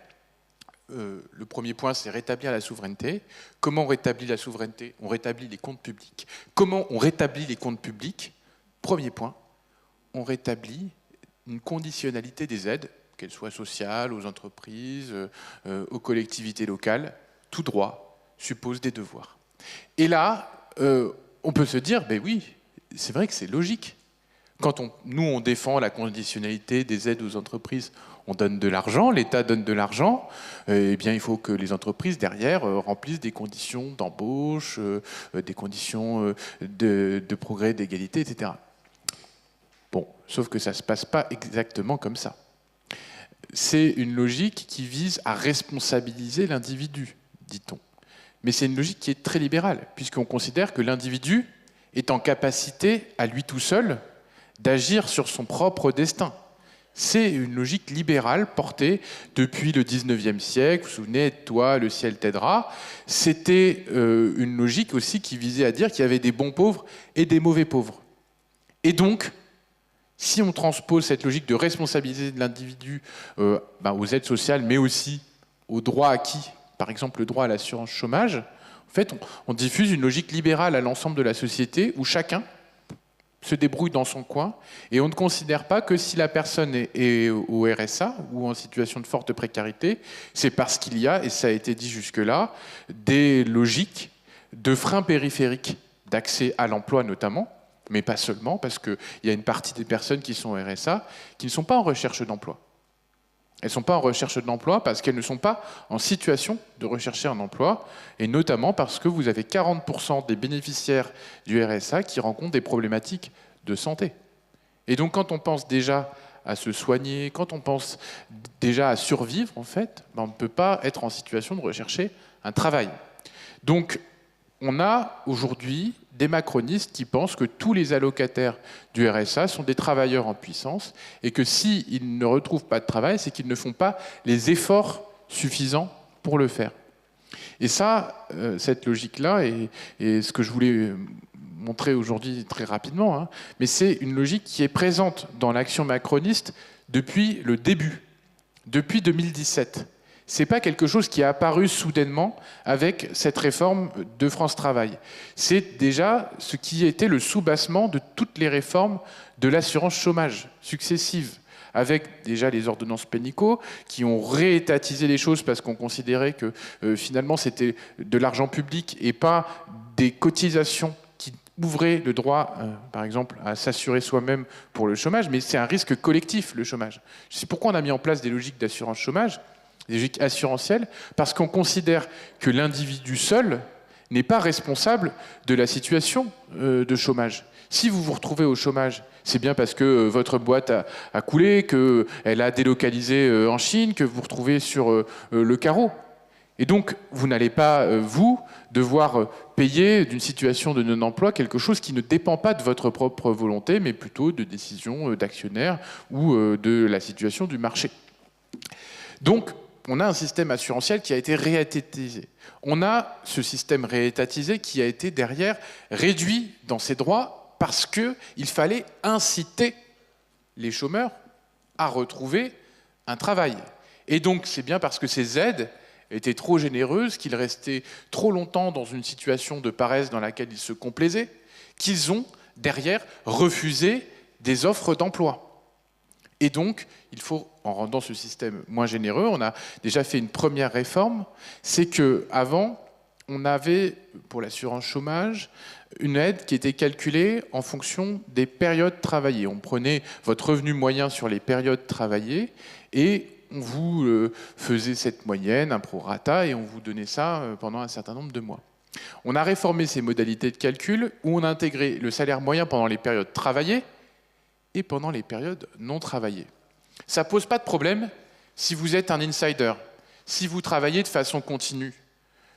Le premier point, c'est rétablir la souveraineté. Comment on rétablit la souveraineté? On rétablit les comptes publics. Comment on rétablit les comptes publics? Premier point, on rétablit une conditionnalité des aides, qu'elles soient sociales, aux entreprises, aux collectivités locales. Tout droit suppose des devoirs. Et là, on peut se dire, ben oui, c'est vrai que c'est logique. Quand nous, on défend la conditionnalité des aides aux entreprises, on donne de l'argent, l'État donne de l'argent, eh bien, il faut que les entreprises, derrière, remplissent des conditions d'embauche, des conditions de progrès, d'égalité, etc. Bon, sauf que ça ne se passe pas exactement comme ça. C'est une logique qui vise à responsabiliser l'individu, dit-on. Mais c'est une logique qui est très libérale, puisqu'on considère que l'individu est en capacité, à lui tout seul, d'agir sur son propre destin. C'est une logique libérale portée depuis le 19e siècle. Vous vous souvenez, toi, le ciel t'aidera. C'était une logique aussi qui visait à dire qu'il y avait des bons pauvres et des mauvais pauvres. Et donc, si on transpose cette logique de responsabilité de l'individu aux aides sociales, mais aussi aux droits acquis, par exemple le droit à l'assurance chômage, en fait, on diffuse une logique libérale à l'ensemble de la société où chacun se débrouille dans son coin, et on ne considère pas que si la personne est au RSA ou en situation de forte précarité, c'est parce qu'il y a, et ça a été dit jusque-là, des logiques de freins périphériques d'accès à l'emploi notamment, mais pas seulement, parce qu'il y a une partie des personnes qui sont au RSA qui ne sont pas en recherche d'emploi. Elles ne sont pas en recherche d'emploi parce qu'elles ne sont pas en situation de rechercher un emploi, et notamment parce que vous avez 40% des bénéficiaires du RSA qui rencontrent des problématiques de santé. Et donc quand on pense déjà à se soigner, quand on pense déjà à survivre, en fait, on ne peut pas être en situation de rechercher un travail. Donc on a aujourd'hui des macronistes qui pensent que tous les allocataires du RSA sont des travailleurs en puissance et que s'ils ne retrouvent pas de travail, c'est qu'ils ne font pas les efforts suffisants pour le faire. Et ça, cette logique-là, et ce que je voulais montrer aujourd'hui très rapidement, mais c'est une logique qui est présente dans l'action macroniste depuis le début, depuis 2017. Ce n'est pas quelque chose qui est apparu soudainement avec cette réforme de France Travail. C'est déjà ce qui était le soubassement de toutes les réformes de l'assurance chômage successives, avec déjà les ordonnances Pénicaud qui ont réétatisé les choses parce qu'on considérait que finalement c'était de l'argent public et pas des cotisations qui ouvraient le droit, par exemple, à s'assurer soi-même pour le chômage, mais c'est un risque collectif, le chômage. C'est pourquoi on a mis en place des logiques d'assurance chômage, des logiques assurantielles, parce qu'on considère que l'individu seul n'est pas responsable de la situation de chômage. Si vous vous retrouvez au chômage, c'est bien parce que votre boîte a coulé, qu'elle a délocalisé en Chine, que vous vous retrouvez sur le carreau. Et donc, vous n'allez pas, vous, devoir payer d'une situation de non-emploi quelque chose qui ne dépend pas de votre propre volonté, mais plutôt de décisions d'actionnaires ou de la situation du marché. Donc, on a un système assurantiel qui a été réétatisé. On a ce système réétatisé qui a été derrière réduit dans ses droits parce qu'il fallait inciter les chômeurs à retrouver un travail. Et donc, c'est bien parce que ces aides étaient trop généreuses, qu'ils restaient trop longtemps dans une situation de paresse dans laquelle ils se complaisaient, qu'ils ont, derrière, refusé des offres d'emploi. Et donc, il faut, en rendant ce système moins généreux, on a déjà fait une première réforme, c'est qu'avant, on avait, pour l'assurance chômage, une aide qui était calculée en fonction des périodes travaillées. On prenait votre revenu moyen sur les périodes travaillées et on vous faisait cette moyenne, un prorata, et on vous donnait ça pendant un certain nombre de mois. On a réformé ces modalités de calcul où on a intégré le salaire moyen pendant les périodes travaillées et pendant les périodes non travaillées. Ça ne pose pas de problème si vous êtes un insider, si vous travaillez de façon continue.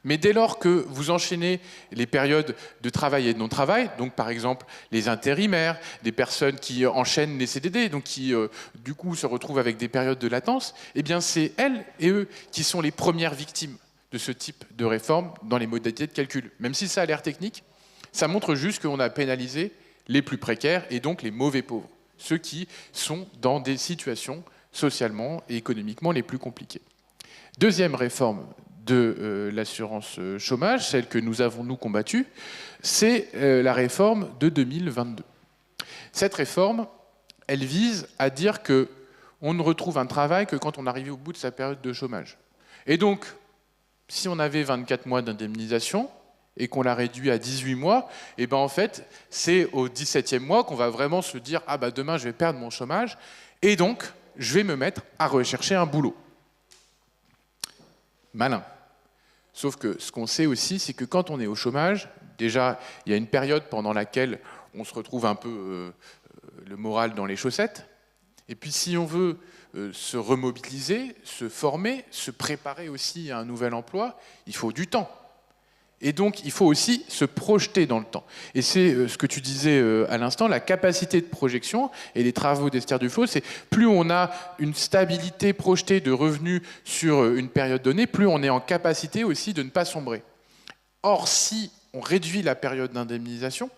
Mais dès lors que vous enchaînez les périodes de travail et de non-travail, donc par exemple les intérimaires, des personnes qui enchaînent les CDD, donc qui du coup se retrouvent avec des périodes de latence, eh bien c'est elles et eux qui sont les premières victimes de ce type de réforme dans les modalités de calcul. Même si ça a l'air technique, ça montre juste qu'on a pénalisé les plus précaires et donc les mauvais pauvres, ceux qui sont dans des situations socialement et économiquement les plus compliquées. Deuxième réforme de l'assurance chômage, celle que nous avons nous combattue, c'est la réforme de 2022. Cette réforme, elle vise à dire qu'on ne retrouve un travail que quand on arrive au bout de sa période de chômage. Et donc, si on avait 24 mois d'indemnisation et qu'on l'a réduit à 18 mois, et ben en fait, c'est au 17e mois qu'on va vraiment se dire « Ah bah demain, je vais perdre mon chômage et donc, je vais me mettre à rechercher un boulot. » Malin. Sauf que ce qu'on sait aussi, c'est que quand on est au chômage, déjà, il y a une période pendant laquelle on se retrouve un peu le moral dans les chaussettes. Et puis si on veut se remobiliser, se former, se préparer aussi à un nouvel emploi, il faut du temps. Et donc, il faut aussi se projeter dans le temps. Et c'est ce que tu disais à l'instant, la capacité de projection, et les travaux d'Esther Duflo, c'est plus on a une stabilité projetée de revenus sur une période donnée, plus on est en capacité aussi de ne pas sombrer. Or, si on réduit la période d'indemnisation,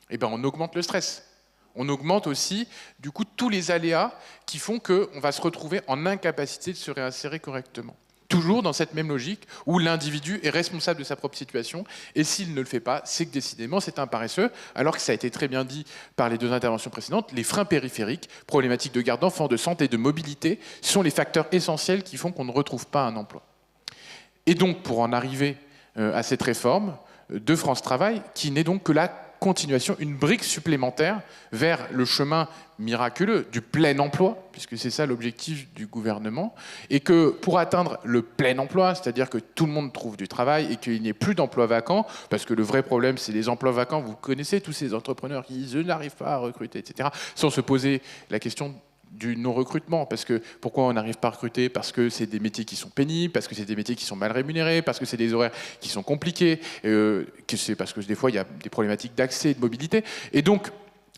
eh ben, on augmente le stress. On augmente aussi, du coup, tous les aléas qui font qu'on va se retrouver en incapacité de se réinsérer correctement. Toujours dans cette même logique où l'individu est responsable de sa propre situation et s'il ne le fait pas, c'est que décidément c'est un paresseux, alors que ça a été très bien dit par les deux interventions précédentes, les freins périphériques, problématiques de garde d'enfants, de santé, de mobilité, sont les facteurs essentiels qui font qu'on ne retrouve pas un emploi. Et donc pour en arriver à cette réforme de France Travail, qui n'est donc que la continuation, une brique supplémentaire vers le chemin miraculeux du plein emploi, puisque c'est ça l'objectif du gouvernement, et que pour atteindre le plein emploi, c'est-à-dire que tout le monde trouve du travail et qu'il n'y ait plus d'emplois vacants, parce que le vrai problème c'est les emplois vacants, vous connaissez tous ces entrepreneurs qui disent « je n'arrive pas à recruter », etc., sans se poser la question du non-recrutement, parce que pourquoi on n'arrive pas à recruter? Parce que c'est des métiers qui sont pénibles, parce que c'est des métiers qui sont mal rémunérés, parce que c'est des horaires qui sont compliqués, que c'est parce que des fois il y a des problématiques d'accès et de mobilité. Et donc,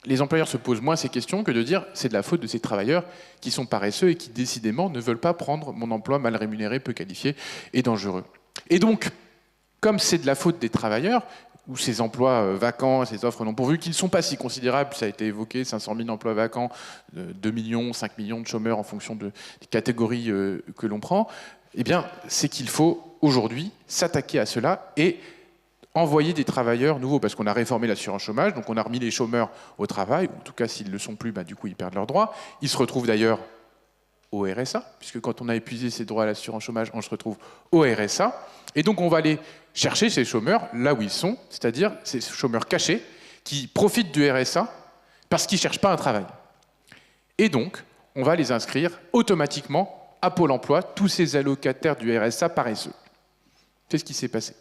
les employeurs se posent moins ces questions que de dire c'est de la faute de ces travailleurs qui sont paresseux et qui décidément ne veulent pas prendre mon emploi mal rémunéré, peu qualifié et dangereux. Et donc, comme c'est de la faute des travailleurs, ou ces emplois vacants, ces offres non pourvues, qui ne sont pas si considérables, ça a été évoqué, 500 000 emplois vacants, 2 millions, 5 millions de chômeurs en fonction des catégories que l'on prend, eh bien, c'est qu'il faut aujourd'hui s'attaquer à cela et envoyer des travailleurs nouveaux, parce qu'on a réformé l'assurance chômage, donc on a remis les chômeurs au travail, ou en tout cas s'ils ne le sont plus, bah, du coup ils perdent leurs droits, ils se retrouvent d'ailleurs au RSA, puisque quand on a épuisé ses droits à l'assurance chômage, on se retrouve au RSA, et donc on va aller chercher ces chômeurs là où ils sont, c'est-à-dire ces chômeurs cachés qui profitent du RSA parce qu'ils ne cherchent pas un travail. Et donc, on va les inscrire automatiquement à Pôle emploi, tous ces allocataires du RSA paresseux. C'est ce qui s'est passé.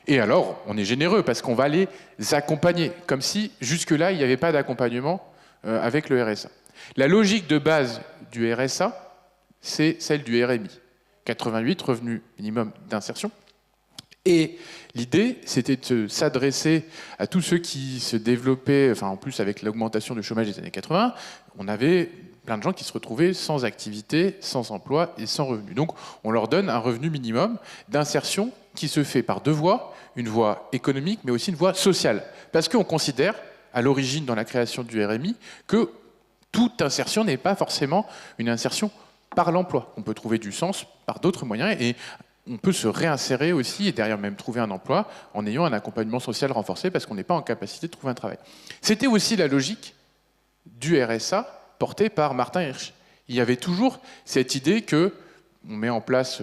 Et alors, on est généreux parce qu'on va les accompagner, comme si jusque-là, il n'y avait pas d'accompagnement avec le RSA. La logique de base du RSA, c'est celle du RMI, 88, revenu minimum d'insertion. Et l'idée, c'était de s'adresser à tous ceux qui se développaient, enfin en plus avec l'augmentation du chômage des années 80, on avait plein de gens qui se retrouvaient sans activité, sans emploi et sans revenu. Donc on leur donne un revenu minimum d'insertion qui se fait par deux voies, une voie économique mais aussi une voie sociale. Parce qu'on considère, à l'origine dans la création du RMI, que toute insertion n'est pas forcément une insertion par l'emploi. On peut trouver du sens par d'autres moyens et on peut se réinsérer aussi et derrière même trouver un emploi en ayant un accompagnement social renforcé parce qu'on n'est pas en capacité de trouver un travail. C'était aussi la logique du RSA porté par Martin Hirsch. Il y avait toujours cette idée qu'on met en place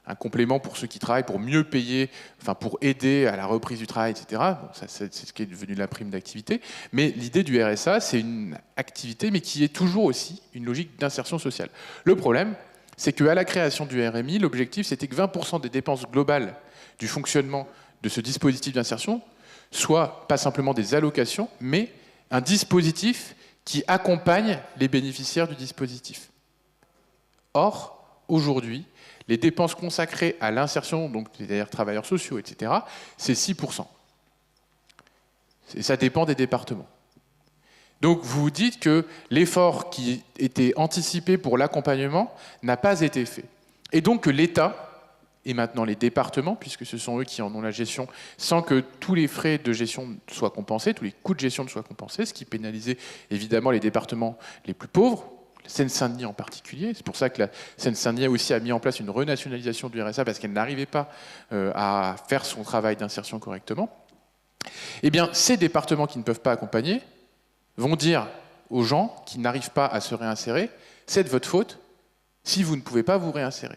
un complément pour ceux qui travaillent, pour mieux payer, enfin pour aider à la reprise du travail, etc. Bon, ça, c'est ce qui est devenu la prime d'activité. Mais l'idée du RSA, c'est une activité, mais qui est toujours aussi une logique d'insertion sociale. Le problème, c'est qu'à la création du RMI, l'objectif, c'était que 20% des dépenses globales du fonctionnement de ce dispositif d'insertion soient pas simplement des allocations, mais un dispositif qui accompagne les bénéficiaires du dispositif. Or, aujourd'hui, les dépenses consacrées à l'insertion, donc c'est-à-dire travailleurs sociaux, etc., c'est 6%. Et ça dépend des départements. Donc vous vous dites que l'effort qui était anticipé pour l'accompagnement n'a pas été fait. Et donc que l'État, et maintenant les départements, puisque ce sont eux qui en ont la gestion, sans que tous les frais de gestion soient compensés, tous les coûts de gestion soient compensés, ce qui pénalisait évidemment les départements les plus pauvres, Seine-Saint-Denis en particulier. C'est pour ça que la Seine-Saint-Denis aussi a mis en place une renationalisation du RSA parce qu'elle n'arrivait pas à faire son travail d'insertion correctement. Eh bien, ces départements qui ne peuvent pas accompagner vont dire aux gens qui n'arrivent pas à se réinsérer, c'est de votre faute si vous ne pouvez pas vous réinsérer.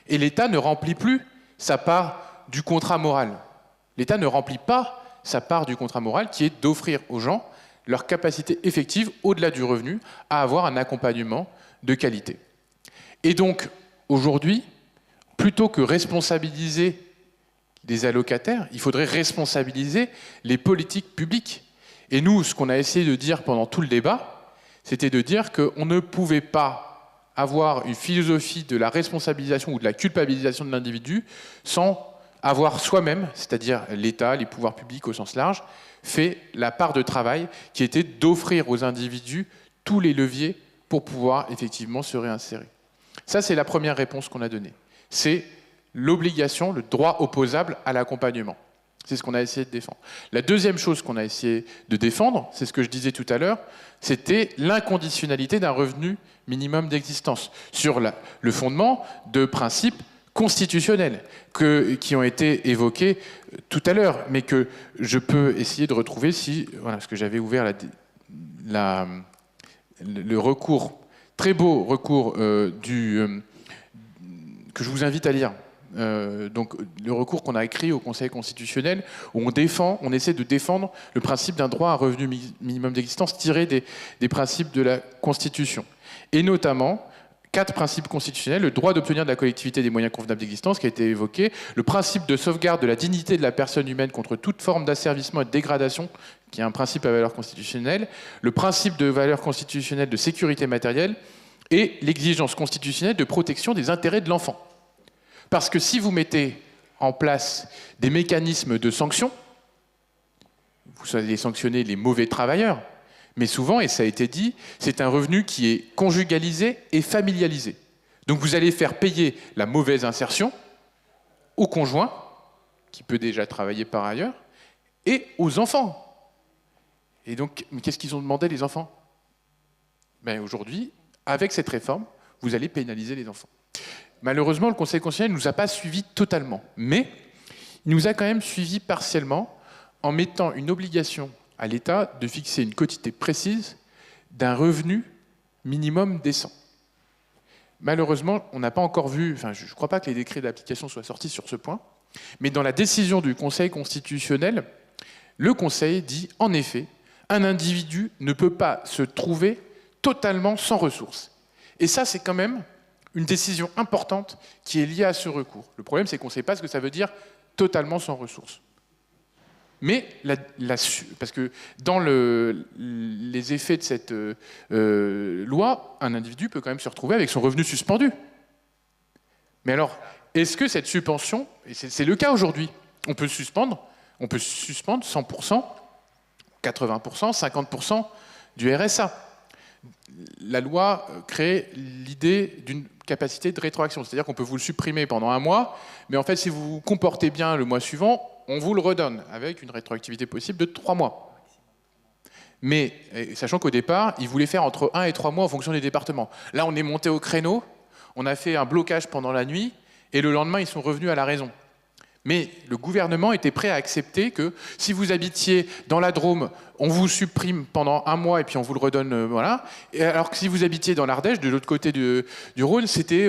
Et l'État ne remplit plus sa part du contrat moral. L'État ne remplit pas sa part du contrat moral qui est d'offrir aux gens leur capacité effective, au-delà du revenu, à avoir un accompagnement de qualité. Et donc, aujourd'hui, plutôt que responsabiliser les allocataires, il faudrait responsabiliser les politiques publiques. Et nous, ce qu'on a essayé de dire pendant tout le débat, c'était de dire qu'on ne pouvait pas avoir une philosophie de la responsabilisation ou de la culpabilisation de l'individu sans avoir soi-même, c'est-à-dire l'État, les pouvoirs publics au sens large, fait la part de travail qui était d'offrir aux individus tous les leviers pour pouvoir effectivement se réinsérer. Ça, c'est la première réponse qu'on a donnée. C'est l'obligation, le droit opposable à l'accompagnement. C'est ce qu'on a essayé de défendre. La deuxième chose qu'on a essayé de défendre, c'est ce que je disais tout à l'heure, c'était l'inconditionnalité d'un revenu minimum d'existence, sur le fondement de principes constitutionnels qui ont été évoqués tout à l'heure, mais que je peux essayer de retrouver si, voilà, parce que j'avais ouvert le recours, très beau recours que je vous invite à lire. Donc le recours qu'on a écrit au Conseil constitutionnel, où on essaie de défendre le principe d'un droit à un revenu minimum d'existence tiré des principes de la Constitution. Et notamment, 4 principes constitutionnels, le droit d'obtenir de la collectivité des moyens convenables d'existence qui a été évoqué, le principe de sauvegarde de la dignité de la personne humaine contre toute forme d'asservissement et de dégradation, qui est un principe à valeur constitutionnelle, le principe de valeur constitutionnelle de sécurité matérielle et l'exigence constitutionnelle de protection des intérêts de l'enfant. Parce que si vous mettez en place des mécanismes de sanction, vous allez sanctionner les mauvais travailleurs, mais souvent, et ça a été dit, c'est un revenu qui est conjugalisé et familialisé. Donc vous allez faire payer la mauvaise insertion au conjoint, qui peut déjà travailler par ailleurs, et aux enfants. Et donc, qu'est-ce qu'ils ont demandé, les enfants ? Ben, aujourd'hui, avec cette réforme, vous allez pénaliser les enfants. Malheureusement, le Conseil constitutionnel ne nous a pas suivis totalement, mais il nous a quand même suivis partiellement en mettant une obligation à l'État de fixer une quotité précise d'un revenu minimum décent. Malheureusement, on n'a pas encore vu, enfin je ne crois pas que les décrets d'application soient sortis sur ce point, mais dans la décision du Conseil constitutionnel, le Conseil dit en effet, un individu ne peut pas se trouver totalement sans ressources. Et ça, c'est quand même une décision importante qui est liée à ce recours. Le problème, c'est qu'on ne sait pas ce que ça veut dire totalement sans ressources. Mais, parce que dans les effets de cette loi, un individu peut quand même se retrouver avec son revenu suspendu. Mais alors, est-ce que cette suspension, et c'est le cas aujourd'hui, on peut suspendre 100%, 80%, 50% du RSA. la loi crée l'idée d'une capacité de rétroaction. C'est-à-dire qu'on peut vous le supprimer pendant 1 mois, mais en fait, si vous vous comportez bien le mois suivant, on vous le redonne, avec une rétroactivité possible de 3 mois. Mais, sachant qu'au départ, ils voulaient faire entre 1 et 3 mois en fonction des départements. Là, on est monté au créneau, on a fait un blocage pendant la nuit, et le lendemain, ils sont revenus à la raison. Mais le gouvernement était prêt à accepter que si vous habitiez dans la Drôme, on vous supprime pendant 1 mois et puis on vous le redonne, voilà. Et alors que si vous habitiez dans l'Ardèche, de l'autre côté du Rhône, c'était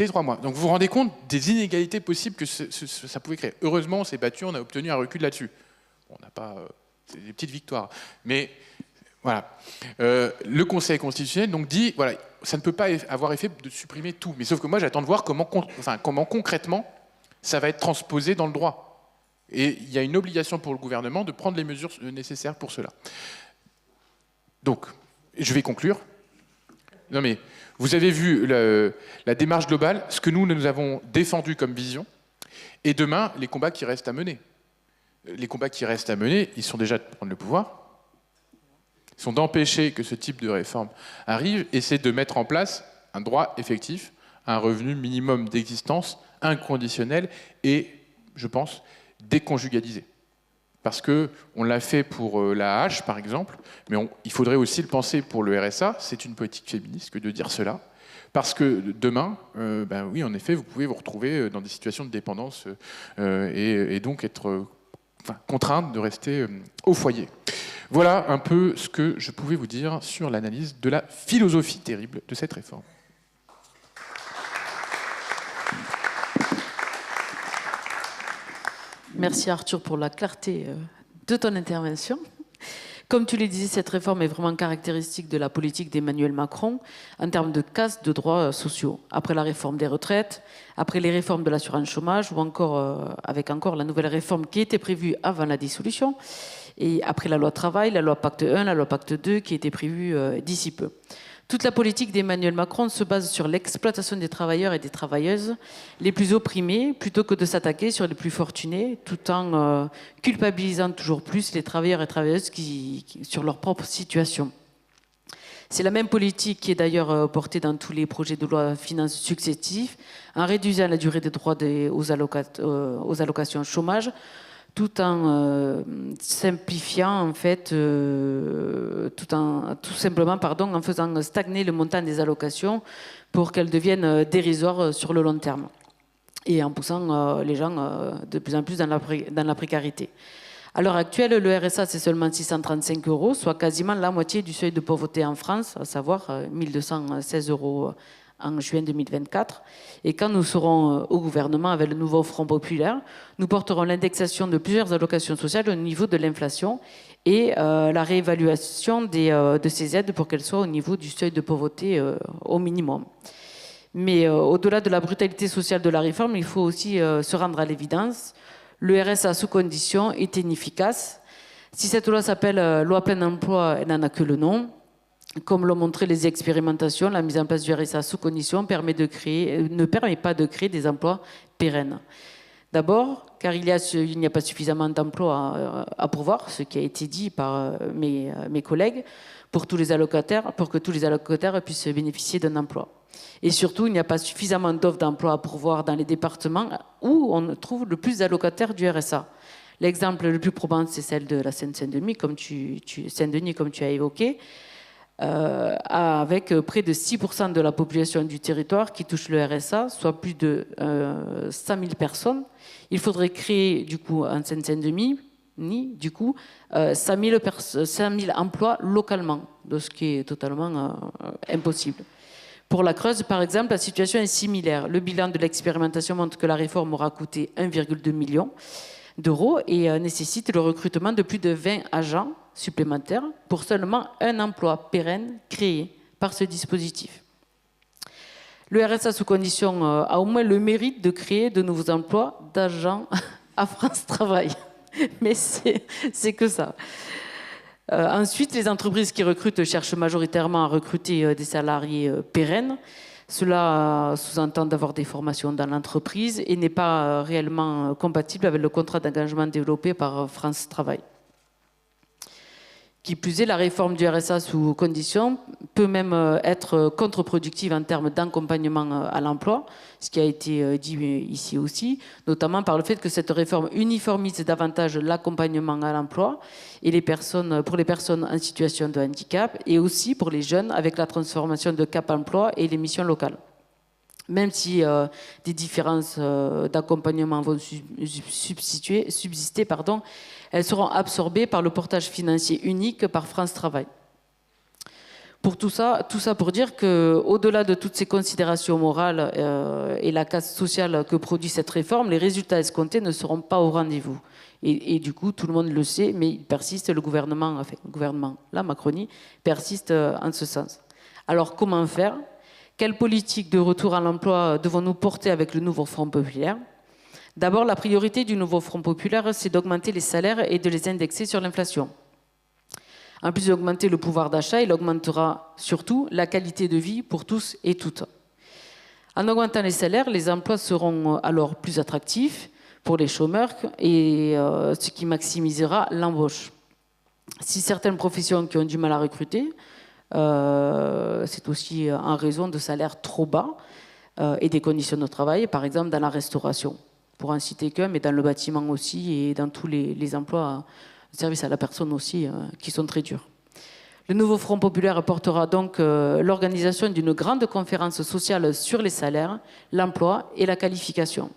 3 mois. Donc vous vous rendez compte des inégalités possibles que ça pouvait créer. Heureusement, on s'est battu, on a obtenu un recul là-dessus. Bon, on n'a pas... c'est des petites victoires. Mais voilà. Le Conseil constitutionnel donc dit, voilà, ça ne peut pas avoir effet de supprimer tout. Mais sauf que moi, j'attends de voir comment concrètement ça va être transposé dans le droit. Et il y a une obligation pour le gouvernement de prendre les mesures nécessaires pour cela. Donc, je vais conclure. Non mais, vous avez vu la démarche globale, ce que nous avons défendu comme vision, et demain, les combats qui restent à mener. Les combats qui restent à mener, ils sont déjà de prendre le pouvoir, ils sont d'empêcher que ce type de réforme arrive, et c'est de mettre en place un droit effectif, un revenu minimum d'existence inconditionnel et, je pense, déconjugalisé. Parce qu'on l'a fait pour la hache, par exemple, mais il faudrait aussi le penser pour le RSA. C'est une politique féministe que de dire cela. Parce que demain, oui, en effet, vous pouvez vous retrouver dans des situations de dépendance et donc être contrainte de rester au foyer. Voilà un peu ce que je pouvais vous dire sur l'analyse de la philosophie terrible de cette réforme. Merci Arthur pour la clarté de ton intervention. Comme tu le disais, cette réforme est vraiment caractéristique de la politique d'Emmanuel Macron en termes de casse de droits sociaux. Après la réforme des retraites, après les réformes de l'assurance chômage ou encore avec la nouvelle réforme qui était prévue avant la dissolution et après la loi travail, la loi Pacte 1, la loi Pacte 2 qui était prévue d'ici peu. Toute la politique d'Emmanuel Macron se base sur l'exploitation des travailleurs et des travailleuses les plus opprimés, plutôt que de s'attaquer sur les plus fortunés, tout en culpabilisant toujours plus les travailleurs et travailleuses sur leur propre situation. C'est la même politique qui est d'ailleurs portée dans tous les projets de loi finances successifs, en réduisant la durée des droits aux allocations chômage, tout en simplifiant en fait, tout simplement en faisant stagner le montant des allocations pour qu'elles deviennent dérisoires sur le long terme et en poussant les gens de plus en plus dans la précarité. À l'heure actuelle, le RSA c'est seulement 635 €, soit quasiment la moitié du seuil de pauvreté en France, à savoir 1216 € en juin 2024. Et quand nous serons au gouvernement avec le nouveau Front populaire, nous porterons l'indexation de plusieurs allocations sociales au niveau de l'inflation et la réévaluation de ces aides pour qu'elles soient au niveau du seuil de pauvreté au minimum. Mais au-delà de la brutalité sociale de la réforme, il faut aussi se rendre à l'évidence. Le RSA sous condition est inefficace. Si cette loi s'appelle loi plein emploi, elle n'en a que le nom. Comme l'ont montré les expérimentations, la mise en place du RSA sous condition ne permet pas de créer des emplois pérennes. D'abord, car il n'y a pas suffisamment d'emplois à pourvoir, ce qui a été dit par mes collègues, pour que tous les allocataires puissent bénéficier d'un emploi. Et surtout, il n'y a pas suffisamment d'offres d'emploi à pourvoir dans les départements où on trouve le plus d'allocataires du RSA. L'exemple le plus probant, c'est celle de la Seine-Saint-Denis, comme tu as évoqué. Avec près de 6% de la population du territoire qui touche le RSA, soit plus de 100 000 personnes. Il faudrait créer, du coup, en Seine-Saint-Denis, 100 000 emplois localement, ce qui est totalement impossible. Pour la Creuse, par exemple, la situation est similaire. Le bilan de l'expérimentation montre que la réforme aura coûté 1,2 million d'euros et nécessite le recrutement de plus de 20 agents supplémentaires pour seulement un emploi pérenne créé par ce dispositif. Le RSA sous condition a au moins le mérite de créer de nouveaux emplois d'agents à France Travail. Mais c'est que ça. Ensuite, les entreprises qui recrutent cherchent majoritairement à recruter des salariés pérennes. Cela sous-entend d'avoir des formations dans l'entreprise et n'est pas réellement compatible avec le contrat d'engagement développé par France Travail. Qui plus est, la réforme du RSA sous condition peut même être contre-productive en termes d'accompagnement à l'emploi, ce qui a été dit ici aussi, notamment par le fait que cette réforme uniformise davantage l'accompagnement à l'emploi et pour les personnes en situation de handicap et aussi pour les jeunes avec la transformation de Cap Emploi et les missions locales. Même si des différences d'accompagnement vont subsister, elles seront absorbées par le portage financier unique par France Travail. Pour tout ça pour dire qu'au-delà de toutes ces considérations morales et la casse sociale que produit cette réforme, les résultats escomptés ne seront pas au rendez-vous. Et du coup, tout le monde le sait, mais il persiste, le gouvernement, la Macronie, persiste en ce sens. Alors, comment faire ? Quelle politique de retour à l'emploi devons-nous porter avec le nouveau Front populaire ? D'abord, la priorité du nouveau Front populaire, c'est d'augmenter les salaires et de les indexer sur l'inflation. En plus d'augmenter le pouvoir d'achat, il augmentera surtout la qualité de vie pour tous et toutes. En augmentant les salaires, les emplois seront alors plus attractifs pour les chômeurs, et ce qui maximisera l'embauche. Si certaines professions qui ont du mal à recruter, c'est aussi en raison de salaires trop bas et des conditions de travail, par exemple dans la restauration, pour en citer qu'un, mais dans le bâtiment aussi et dans tous les emplois de service à la personne aussi, qui sont très durs. Le nouveau Front populaire portera donc l'organisation d'une grande conférence sociale sur les salaires, l'emploi et la qualification.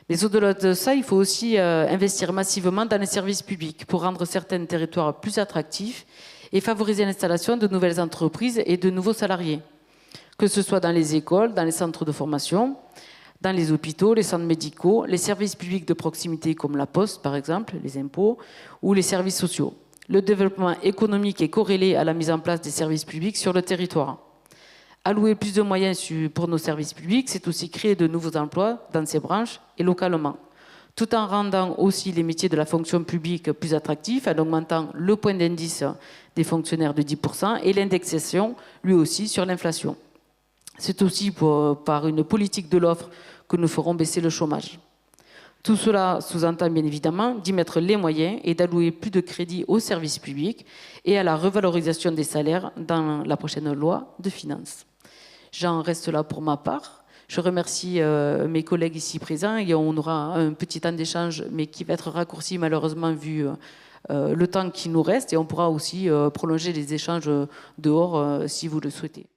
Mais au-delà de ça, il faut aussi investir massivement dans les services publics pour rendre certains territoires plus attractifs et favoriser l'installation de nouvelles entreprises et de nouveaux salariés, que ce soit dans les écoles, dans les centres de formation, dans les hôpitaux, les centres médicaux, les services publics de proximité comme la poste par exemple, les impôts, ou les services sociaux. Le développement économique est corrélé à la mise en place des services publics sur le territoire. Allouer plus de moyens pour nos services publics, c'est aussi créer de nouveaux emplois dans ces branches et localement, tout en rendant aussi les métiers de la fonction publique plus attractifs, en augmentant le point d'indice des fonctionnaires de 10% et l'indexation, lui aussi, sur l'inflation. C'est aussi par une politique de l'offre que nous ferons baisser le chômage. Tout cela sous-entend bien évidemment d'y mettre les moyens et d'allouer plus de crédits aux services publics et à la revalorisation des salaires dans la prochaine loi de finances. J'en reste là pour ma part. Je remercie mes collègues ici présents et on aura un petit temps d'échange, mais qui va être raccourci malheureusement vu le temps qui nous reste, et on pourra aussi prolonger les échanges dehors si vous le souhaitez.